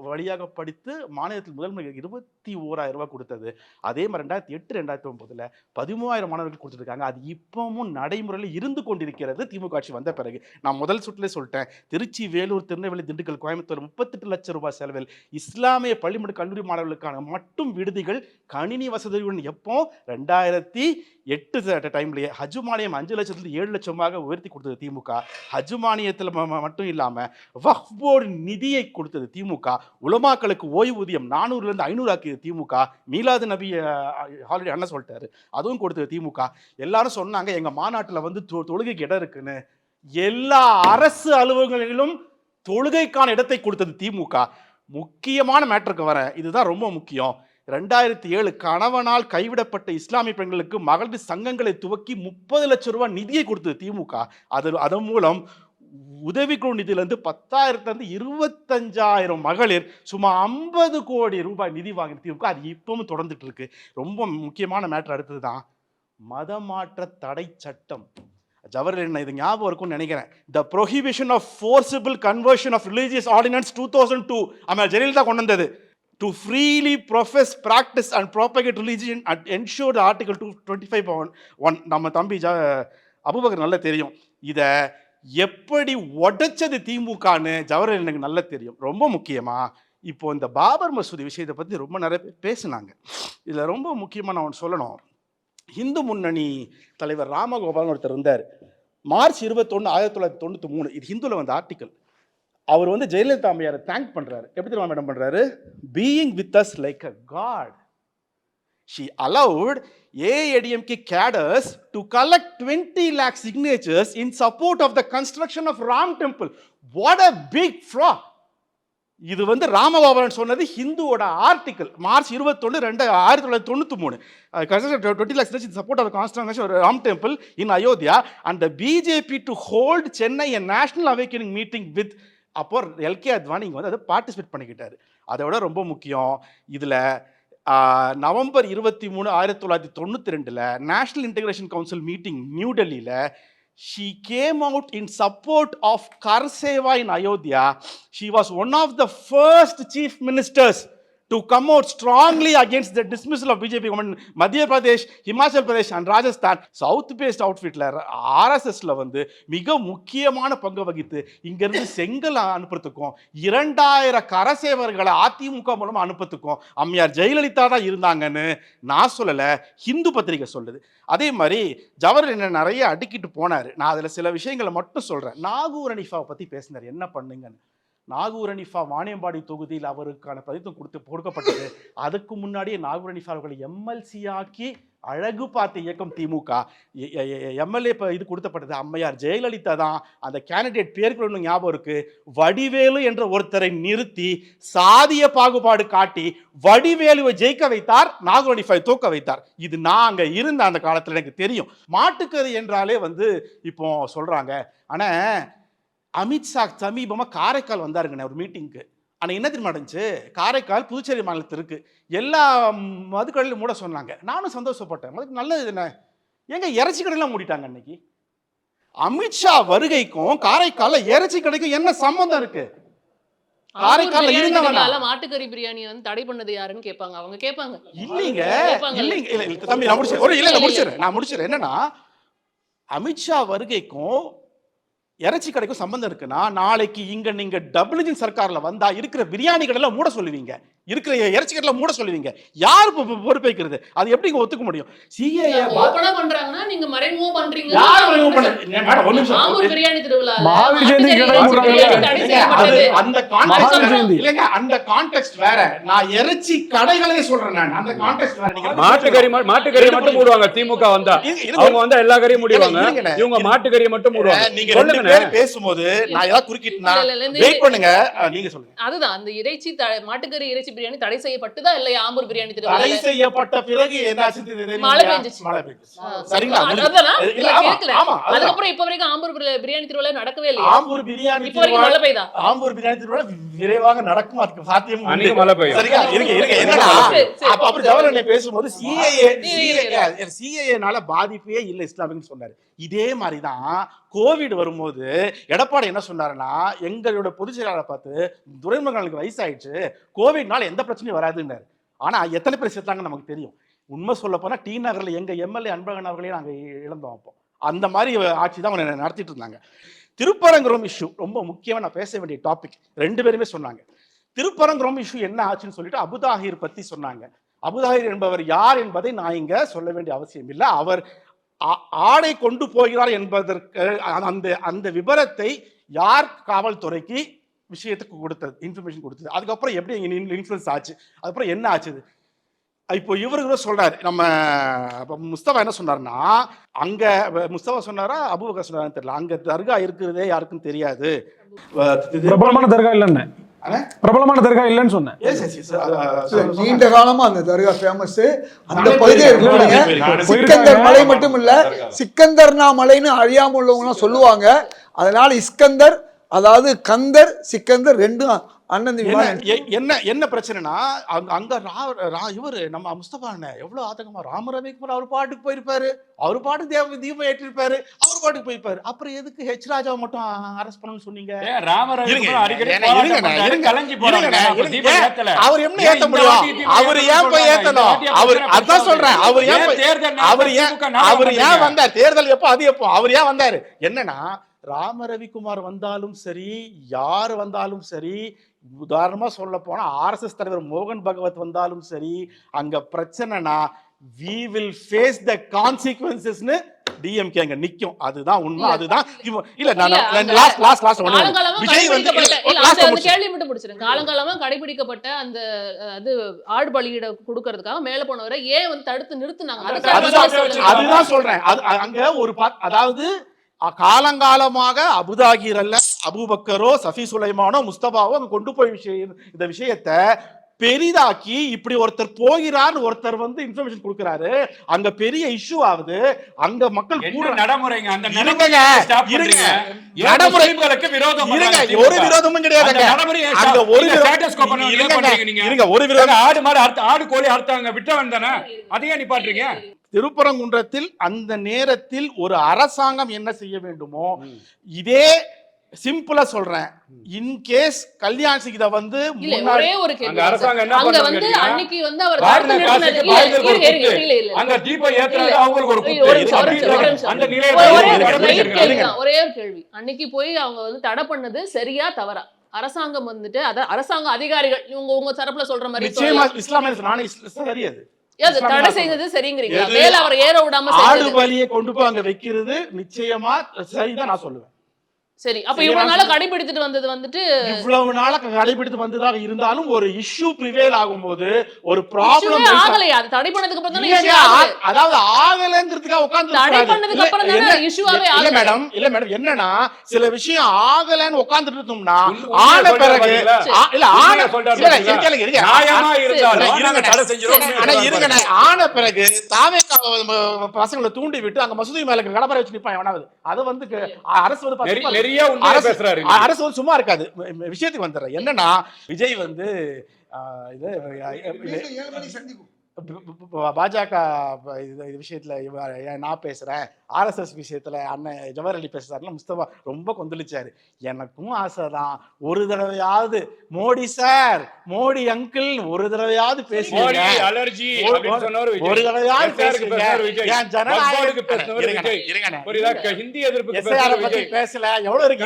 வழியாக படித்து மாநிலத்தில் முதல் 21,000 ரூபாய் கொடுத்தது. அதே மாதிரி 2008-2009 13,000 மாணவர்கள் கொடுத்துருக்காங்க. அது இப்பவும் நடைமுறையில் இருந்து கொண்டிருக்கிறது திமுக ஆட்சி வந்த பிறகு. நான் முதல் சுற்றிலே சொல்லிட்டேன், திருச்சி, வேலூர், திருநெல்வேலி, திண்டுக்கல், கோயம்புத்தூர் 38 லட்சம் ரூபாய் செலவில் இஸ்லாமிய பள்ளி மற்றும் கல்லூரி மாணவர்களுக்கான மட்டும் விடுதிகள் கணினி வசதியுடன் எப்போ 2008 டைம்லேயே ஹஜ் மானியம் 5 லட்சத்துல 7 லட்சமாக உயர்த்தி கொடுத்தது திமுக. ஹஜ் மானியத்தில் மட்டும் இல்லாமல் வக்ஃப் போர்டு நிதியை கொடுத்தது திமுக. உலமாக்களுக்கு ஓய்வூதியம் 400 500 ஆக்கியது திமுக. மீலாது நபி ஆல்ரெடி அண்ணன் சொல்லிட்டாரு, அதுவும் கொடுத்தது திமுக. எல்லாரும் சொன்னாங்க எங்க மாநாட்டில் வந்து தொழுகைக்கு இடம் இருக்குன்னு. எல்லா அரசு அலுவலகங்களிலும் தொழுகைக்கான இடத்தை கொடுத்தது திமுக. முக்கியமான மேட்டருக்கு வரேன், இதுதான் ரொம்ப முக்கியம். 2007 கணவனால் கைவிடப்பட்ட இஸ்லாமிய பெண்களுக்கு மகளிர் சங்கங்களை துவக்கி 30 லட்சம் ரூபாய் நிதியை கொடுத்தது திமுக. அதன் மூலம் உதவிக்குழு நிதியிலிருந்து 10,000 25,000 மகளிர் சுமார் 50 கோடி ரூபாய் நிதி வாங்கின திமுக. அது இப்பவும் தொடர்ந்துட்டு இருக்கு. ரொம்ப முக்கியமான மேட்டர் அடுத்ததுதான் மதமாற்ற தடை சட்டம். ஜவஹர்லால் இது ஞாபகம் இருக்கும்னு நினைக்கிறேன். The prohibition of forcible conversion of religious ordinance 2002 Jayalalithaa கொண்டு வந்தது. To freely profess, practice and propagate religion and ensure the Article 225(1) நம்ம தம்பி அபுபக்கர் நல்லா தெரியும். இதை எப்படி உடைச்சது திமுகன்னு ஜவஹர்லால் எனக்கு நல்லா தெரியும். ரொம்ப முக்கியமா இப்போ இந்த பாபர் மசூதி விஷயத்தை பற்றி ரொம்ப நிறைய பேர் பேசுனாங்க. இதில் ரொம்ப முக்கியமாக நான் ஒன்று சொல்லணும். இந்து முன்னணி தலைவர் ராமகோபாலன் ஒருத்தர் இருந்தார். மார்ச் 21, 1993, இது ஹிந்துவில் வந்த ஆர்டிக்கல். அவர் வந்து ஜெயலலிதா அம்மையாரை தேங்க் பண்ணுறாரு. எப்படி தெரியுமா மேடம் பண்ணுறாரு? Being with us like a god. She allowed AADMK cadres to collect 20 lakh signatures in support of the construction of Ram Temple. What a big fraud! இது வந்து ராமகோபாலன் சொன்னது ஹிந்துவோட article. March 21, 1993. 20 lakhs in support of the construction of Ram Temple in Ayodhya and the BJP to hold Chennai a national awakening meeting with. அப்போ L K Advani இங்கே வந்து அதை participate பண்ணிக்கிட்டாரு. அதை விட ரொம்ப முக்கியம், இதில் November 23, 1992 national integration council meeting new டெல்லியில் she came out in support of Karseva in Ayodhya. She was one of the first chief ministers to come out strongly against the dismissal of BJP government in Madhya Pradesh, Himachal Pradesh and Rajasthan. South based outfitல RSSல வந்து மிக முக்கியமான பங்கு வகித்து இங்கிருந்து செங்கல் அனுப்புறதுக்கும் 2000 கரசேவர்களை அதிமுக மூலமா அனுப்புறதுக்கும் அம்மையார் ஜெயலலிதா தான் இருந்தாங்கன்னு நான் சொல்லலை, ஹிந்து பத்திரிகை சொல்லுது. அதே மாதிரி ஜவஹர் என்ன நிறைய அடுக்கிட்டு போனார். நான் அதில் சில விஷயங்களை மட்டும் சொல்கிறேன். நாகூர் ஹனீஃபாவை பற்றி பேசினார், என்ன பண்ணுங்கன்னு. நாகூர் ஹனீஃபா வாணியம்பாடி தொகுதியில் அவருக்கான பிரதித்துவம் கொடுக்கப்பட்டது. அதுக்கு முன்னாடியே நாகூர் ஹனீஃபா அவர்களை எம்எல்சி ஆக்கி அழகு பார்த்த இயக்கம் திமுக. எம்எல்ஏ இது கொடுத்தப்பட்டது அம்மையார் ஜெயலலிதா தான். அந்த கேண்டிடேட் பேருக்கு ஒன்று ஞாபகம் இருக்கு, வடிவேலு என்ற ஒருத்தரை நிறுத்தி சாதிய பாகுபாடு காட்டி வடிவேலுவை ஜெயிக்க வைத்தார், நாகூர் ஹனீஃபை தோக்க வைத்தார். இது நான் அங்கே இருந்த அந்த காலத்தில் எனக்கு தெரியும். மாட்டுக்கறி என்றாலே வந்து இப்போ சொல்றாங்க. ஆனால் அமித்ஷா சமீபமாக காரைக்கால் வந்தாருங்கண்ணே ஒரு மீட்டிங்க்கு. ஆனால் என்ன தெரியுமா நடந்துச்சு? காரைக்கால் புதுச்சேரி மாநிலத்தில் இருக்கு. எல்லா மதுக்கடையிலும் மூட சொன்னாங்க. நானும் சந்தோஷப்பட்டேன், அதுக்கு நல்லது என்ன. எங்க இறைச்சி கடையெல்லாம் மூடிட்டாங்க அன்னைக்கு. அமித்ஷா வருகைக்கும் காரைக்கால இறைச்சி கடைக்கும் என்ன சம்பந்தம் இருக்கு? காரைக்கால்ல இருந்தவனால மாட்டுக்கறி பிரியாணி வந்து தடை பண்ணது யாருன்னு கேட்பாங்க. அவங்க கேட்பாங்க. இல்லைங்க இல்லைங்க தம்பி, நான் முடிச்சிடுறேன். என்னன்னா அமித்ஷா வருகைக்கும் இறைச்சி கடைக்கும் சம்பந்தம் இருக்குன்னா, நாளைக்கு இங்க நீங்க டபுள் இன்ஜின் சர்க்கார்ல வந்தா இருக்கிற பிரியாணி கடையெல்லாம் மூட சொல்லுவீங்க, இருக்கிற இறைச்சி கடையெல்லாம் மூட சொல்லுவீங்க. யாரு பொறுப்பேற்கிறது? அது எப்படி ஒத்துக்க முடியும்? சிஏஏ ஓபனா பண்றாங்கன்னா நீங்க மறைமுகமா பண்றீங்க. யார் மறைமுகமா பண்றீங்க? மேடம் ஒரு நிமிஷம். ஆம்பூர் பிரியாணி திருவிழால மகாவீர் ஜெயந்தி கடை மூடுறாங்க. அந்த கான்டெக்ஸ்ட் இல்லங்க, அந்த கான்டெக்ஸ்ட் வேற. நான் இறைச்சி கடைகளே சொல்றேன். நான் அந்த கான்டெக்ஸ்ட் வேற. நீங்க மாட்டுக்கறி மட்டும் மூடுவாங்க திமுக வந்தா. அவங்க வந்து எல்லா கறியும் மூடுவாங்க, இவங்க மாட்டுக்கறி மட்டும் மூடுவாங்க. நீங்க ரெண்டு பேர் பேசும்போது நான் ஏதாவது குறுக்கிட்டேனா வெயிட் பண்ணுங்க, நீங்க சொல்லுங்க. அதுதான் அந்த இறைச்சி மாட்டுக்கறி இறைச்சி பிரியாணி தடை செய்யப்பட்டதா இல்லையா? ஆம்பூர் பிரியாணி திருவிழா தடை செய்யப்பட்ட பிறகு என்னாச்சு தெரியுமா? மழை பெஞ்சிச்சு. சரிங்களா? அதுக்கு அப்புறம் இப்ப வரைக்கும் ஆம்பூர் பிரியாணி திருவிழா நடக்கவே இல்லை. ஆம்பூர் பிரியாணி இப்ப வரைக்கும் மழை பெய்தா? ஆம்பூர் பிரியாணி திருவிழா விரைவாக நடக்கும், அதுக்கு சாத்தியம் அன்னைக்கு மழை பெய்யும். சரிங்களா? இருங்க என்னன்னா அப்புறம் ஜவஹர்லால் பேசும்போது சிஏஏனால பாதிப்பே இல்லை இஸ்லாமிக்னு சொன்னாரு. இதே மாதிரிதான் கோவிட் வரும்போது எடப்பாடி என்ன சொன்னாருன்னா, எங்களோட பொதுச் செயலாளரை பார்த்து துரைமுருகனுக்கு வயசாயிடுச்சு, கோவிட்னால எந்த பிரச்சனையும் வராதுன்னாரு. ஆனா எத்தனை பேர் செத்தாங்கன்னு நமக்கு தெரியும். உண்மை சொல்ல போனா டி நகர்ல எங்க எம்எல்ஏ அன்பழகன் அவர்களையும் நாங்க இழந்தோம். அப்போ அந்த மாதிரி ஆட்சி தான் நடத்திட்டு இருந்தாங்க. திருப்பரங்குன்றம் இஷ்யூ ரொம்ப முக்கியமா நான் பேச வேண்டிய டாபிக். ரெண்டு பேருமே சொன்னாங்க. திருப்பரங்குன்றம் இஷ்யூ என்ன ஆச்சுன்னு சொல்லிட்டு அபுதாஹிர் பத்தி சொன்னாங்க. அபுதாஹிர் என்பவர் யார் என்பதை நான் இங்க சொல்ல வேண்டிய அவசியம் இல்லை. அவர் ஆடை கொண்டு போகிறார் என்பதற்கு அந்த விபரத்தை யார் காவல்துறைக்கு விஷயத்துக்கு கொடுத்தது, இன்ஃபர்மேஷன் கொடுத்தது, அதுக்கப்புறம் எப்படி இன்ஃப்ளூயன்ஸ் ஆச்சு, அதுக்கப்புறம் என்ன ஆச்சுது. இப்போ இவரு சொல்றாரு, நம்ம முஸ்தபா என்ன சொன்னார்னா, அங்க முஸ்தபா சொன்னாரா அபூபக்கர் சொன்னாரான்னு தெரியல, அங்க தர்கா இருக்கிறதே யாருக்கும் தெரியாது. பிரபலமான தர்கா இல்லைன்னு பிரபலமான தர்கா இல்லைன்னு சொன்னேன். நீண்ட காலமா அந்த தர்கா ஃபேமஸ். அந்த பகுதியில் சிக்கந்தர் மலை மட்டும் இல்ல, சிக்கந்தர்னா மலைன்னு அறியாம உள்ளவங்க சொல்லுவாங்க. அதனால இஸ்கந்தர், அதாவது கந்தர் சிக்கந்தர் ரெண்டும் அண்ணன். என்ன பிரச்சனைனா, அங்க இவரு நம்ம முஸ்தபா எவ்வளவு ஆதங்கமா ராமரவிக்குமார் அவர் பாட்டுக்கு போயிருப்பாரு, அவர் பாட்டு தீபம் ஏற்றிருப்பாரு, அவர் பாட்டுக்கு போயிருப்பாரு. அப்புறம் எதுக்கு ஹெச் ராஜாவை மட்டும் அரெஸ்ட் பண்ணணும்னு சொன்னீங்க? அவர் என்ன ஏத்த முடியும்? அவர் ஏன் போய் ஏத்தணும்? அவர் அதான் சொல்றேன். அவர் ஏன் வந்தார்? தேர்தல் எப்போ அது எப்போ அவர் ஏன் வந்தாரு? என்னன்னா ராம ரவிக்குமார் வந்தாலும் சரி, யார் வந்தாலும் சரி, உதாரணமா சொல்ல போனா RSS தலைவர் மோகன் பகவத் வந்தாலும் சரி, அங்க பிரச்சனைனா we will face the consequences னு டிஎம்கே அங்க நிக்கும். அதுதான் உண்மை. அதுதான் இல்ல நான் லாஸ்ட் விஜய் வந்து கேள்வி மட்டும் முடிச்சிருங்க. காலங்காலமா கடைபிடிக்கப்பட்ட அந்த அது ஆடு பலியிட கொடுக்கறதுக்காக மேல போனவரை ஏன் வந்து தடுத்து நிறுத்துனாங்க? அதுதான் சொல்றேன். அங்க ஒரு அதாவது காலங்காலமாக அபுதாகிர் அல்ல அபூபக்கரோ சஃபி சுலைமானோ முஸ்தபாவோ அங்க கொண்டு போய் இந்த விஷயத்தை பெரிதாக்கி இப்படி ஒருத்தர் போகிறார், ஒருத்தர் வந்து இன்ஃபர்மேஷன் கொடுக்கிறாரு, அங்க பெரிய இஷ்யூ ஆகுது. அங்க மக்கள் கூட நடைமுறைங்க அந்த நடைமுறைகளுக்கு விரோதம் ஒரு விரோதமும் கிடையாது. அங்க ஒரு விரோதம் ஆடு கோழி அறுத்தாங்க விட்டவன் தானே, அதையே நிப்பாட்டுறீங்க. திருப்பரங்குன்றத்தில் அந்த நேரத்தில் ஒரு அரசாங்கம் என்ன செய்ய வேண்டுமோ, இதே சிம்பிளா சொல்றேன், இன் கேஸ் கல்யாண் சிங் இத வந்து ஒரே ஒரு கேள்வி, அரசாங்கம் என்ன அங்க வந்து அன்னைக்கு வந்து அவர் தடுத்து நிறுத்தினது அங்க தீப ஏத்துறாங்க, அவங்களுக்கு ஒரே ஒரு கேள்வி, அன்னைக்கு போய் அவங்க வந்து தடை பண்ணது சரியா தவறா? அரசாங்கம் வந்துட்டு அத அரசாங்க அதிகாரிகள் உங்க தரப்புல சொல்ற மாதிரி நிச்சயமா இஸ்லாமிய நானே சரியாது தடை செய்தது சரிங்கிறீங்களா? மேல அவர் ஏற விடாம ஆடு பலியை கொண்டு போய் அங்க வைக்கிறது நிச்சயமா சரிதான் நான் சொல்லுவேன். சரி, அப்ப இவ்வளவு நாள கடைபிடித்துட்டு வந்தது வந்துட்டு இவ்வளவு நாள கடைபிடித்து வந்ததாக இருந்தாலும் ஒரு இஷ்யூ பிரிவேல் ஆகும்போது ஒரு ப்ராப்ளம் ஆகலையா? அது தடை பண்ணதுக்கு அப்புறம் தான இஷ்யூ ஆகுது. அதாவது ஆகலங்கிறதுக்காக உட்கார்ந்து தடை பண்ணதுக்கு அப்புறம் தான இஷ்யூவே ஆகல. இல்ல மேடம் என்னன்னா சில விஷயம் ஆகலன்னு உட்கார்ந்துட்டு இருந்தோம்னா ஆன பிறகு இல்ல ஆன சொல்றாங்க நியாயமா இருந்தாலும் தடை செஞ்சிரோம். இருங்க ஆன பிறகு தாவே பசங்களை தூண்டி விட்டு அங்க மசூதி மேல கடப்பாரை வச்சு நிப்பான் எவனாவது. அது வந்து அரசு வந்து அரசு சும்மா இருக்காது. விஷயத்துக்கு வந்துடுறேன். என்னன்னா விஜய் வந்து பாஜக விஷயத்துல நான் பேசுறேன், RSS விஷயத்துல அண்ணன் ஜவஹர் அலி பேசுறாருல முஸ்தபா ரொம்ப கொந்தளிச்சாரு. எனக்கும் ஆசைதான் ஒரு தடவையாவது மோடி சார், மோடி அங்கிள் ஒரு தடவையாவது பேசுங்க, ஒரு தடவையாவது பேசுங்க. ஏன் ஜனநாயகம் பேசல எவ்வளவு இருக்கு?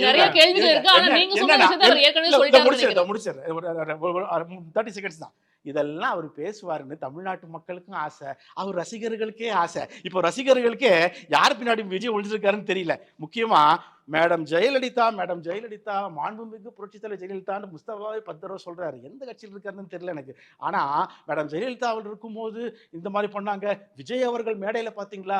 நிறைய கேள்விகள் இருக்கு. ஆனா நீங்க சொன்ன விஷயத்தை அவர் ஏற்கனவே சொல்லிட்டாரு. முடிச்சிடுறேன் 30 செகண்ட்ஸ் தான். இதெல்லாம் அவர் பேசுவாருன்னு தமிழ்நாட்டு மக்களுக்கும் ஆசை, அவர் ரசிகர்களுக்கே ஆசை. இப்போ ரசிகர்களுக்கே யார் பின்னாடி விஜய் ஒழிச்சிருக்காருன்னு தெரியல. முக்கியமா மேடம் ஜெயலலிதா மாண்புமிகு புரட்சி தலைவர் ஜெயலலிதான்னு முஸ்தபாவை 10 தடவை சொல்றாரு. எந்த கட்சியில் இருக்காருன்னு தெரியல எனக்கு. ஆனா மேடம் ஜெயலலிதா அவர்கள் இருக்கும்போது இந்த மாதிரி பண்ணாங்க. விஜய் அவர்கள் மேடையில பாத்தீங்களா?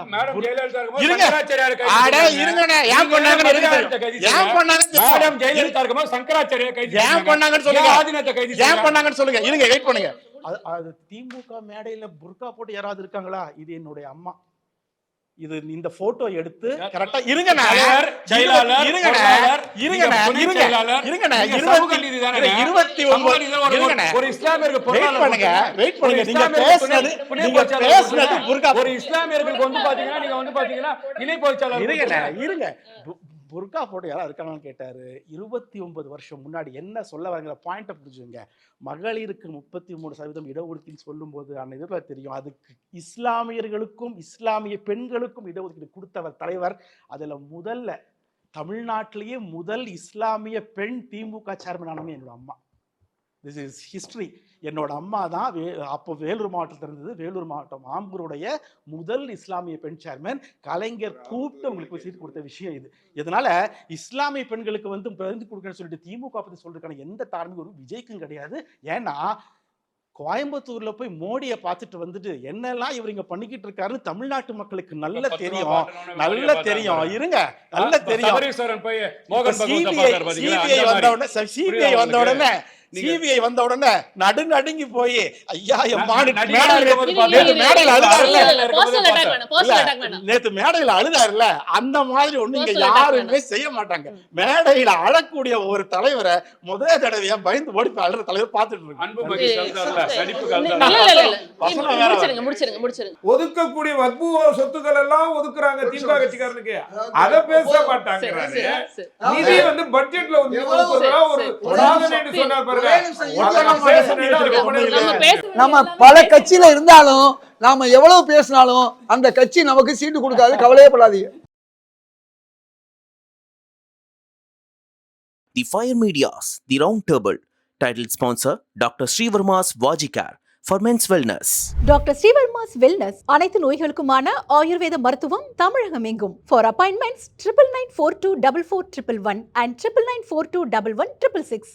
அது திமுக மேடையில புர்கா போட்டு யாராவது இருக்காங்களா? இது என்னுடைய அம்மா. இது இந்த போட்டோ எடுத்து கரெக்டா புர்கா போட்டு யாரா இருக்காங்கன்னு கேட்டாரு. 29 வருஷம் முன்னாடி என்ன சொல்ல வரங்கிற பாயிண்ட புரிஞ்சுங்க. மகளிருக்கு 33% இடஒதுக்கீடு சொல்லும் போது அந்த இதுல தெரியும் அதுக்கு இஸ்லாமியர்களுக்கும் இஸ்லாமிய பெண்களுக்கும் இடஒதுக்கீடு கொடுத்தவர் தலைவர். அதுல முதல்ல தமிழ்நாட்டிலேயே முதல் இஸ்லாமிய பெண் திமுக சேர்மன் ஆனவங்க என்னோட அம்மா. This is history. என்னோட அம்மா தான் அப்போ வேலூர் மாவட்டத்தில் இருந்தது. வேலூர் மாவட்டம் ஆம்பூருடைய முதல் இஸ்லாமிய பெண் சேர்மன். கலைஞர் கூப்பிட்டு உங்களுக்கு சீட்டு கொடுத்த விஷயம் இது. இதனால இஸ்லாமிய பெண்களுக்கு வந்து பிரதிநிதி கொடுக்கணும்னு சொல்லிட்டு திமுக பத்தி சொல்றதுக்கான எந்த தார்மீக ஒரு விஜய்க்கும் கிடையாது. ஏன்னா கோயம்புத்தூர்ல போய் மோடியை பார்த்துட்டு வந்துட்டு என்னெல்லாம் இவர் இங்க பண்ணிக்கிட்டு இருக்காருன்னு தமிழ்நாட்டு மக்களுக்கு நல்ல தெரியும். இருங்க நல்ல தெரியும். சிபிஐ வந்த உடனே நடுங்கி போய் ஐயா நேத்து மேடையில அழுதாருல, அந்த மாதிரி ஒண்ணு இங்க யாருமே செய்ய மாட்டாங்க. மேடையில அழக்கூடிய ஒரு தலைவரை முதல் தடவையா பயந்து ஓடி அழுற தலைவர் பார்த்துட்டு இருக்கு. ஒதுக்கக்கூடிய வக்பு சொத்துக்கள் எல்லாம் ஒதுக்குறாங்க திமுக கட்சிக்காரனுக்கு, அதை பேச மாட்டாங்க. நிதி வந்து பட்ஜெட்ல சொன்னார். நம்ம பல கட்சியில இருந்தாலும் நாம எவ்வளவு பேசினாலும் அந்த கட்சி நமக்கு சீட்டு கொடுக்காது. கவலையே படாதீங்க. The Fire Media's The Round Table. Title sponsor Dr. Srivarma's Vajicare for Men's Wellness. Doctor Srivarma's wellness அனைத்து நோய்களுக்குமான ஆயுர்வேத மருத்துவம் தமிழகம் எங்கும். For appointments 9994244111 and 9994211166.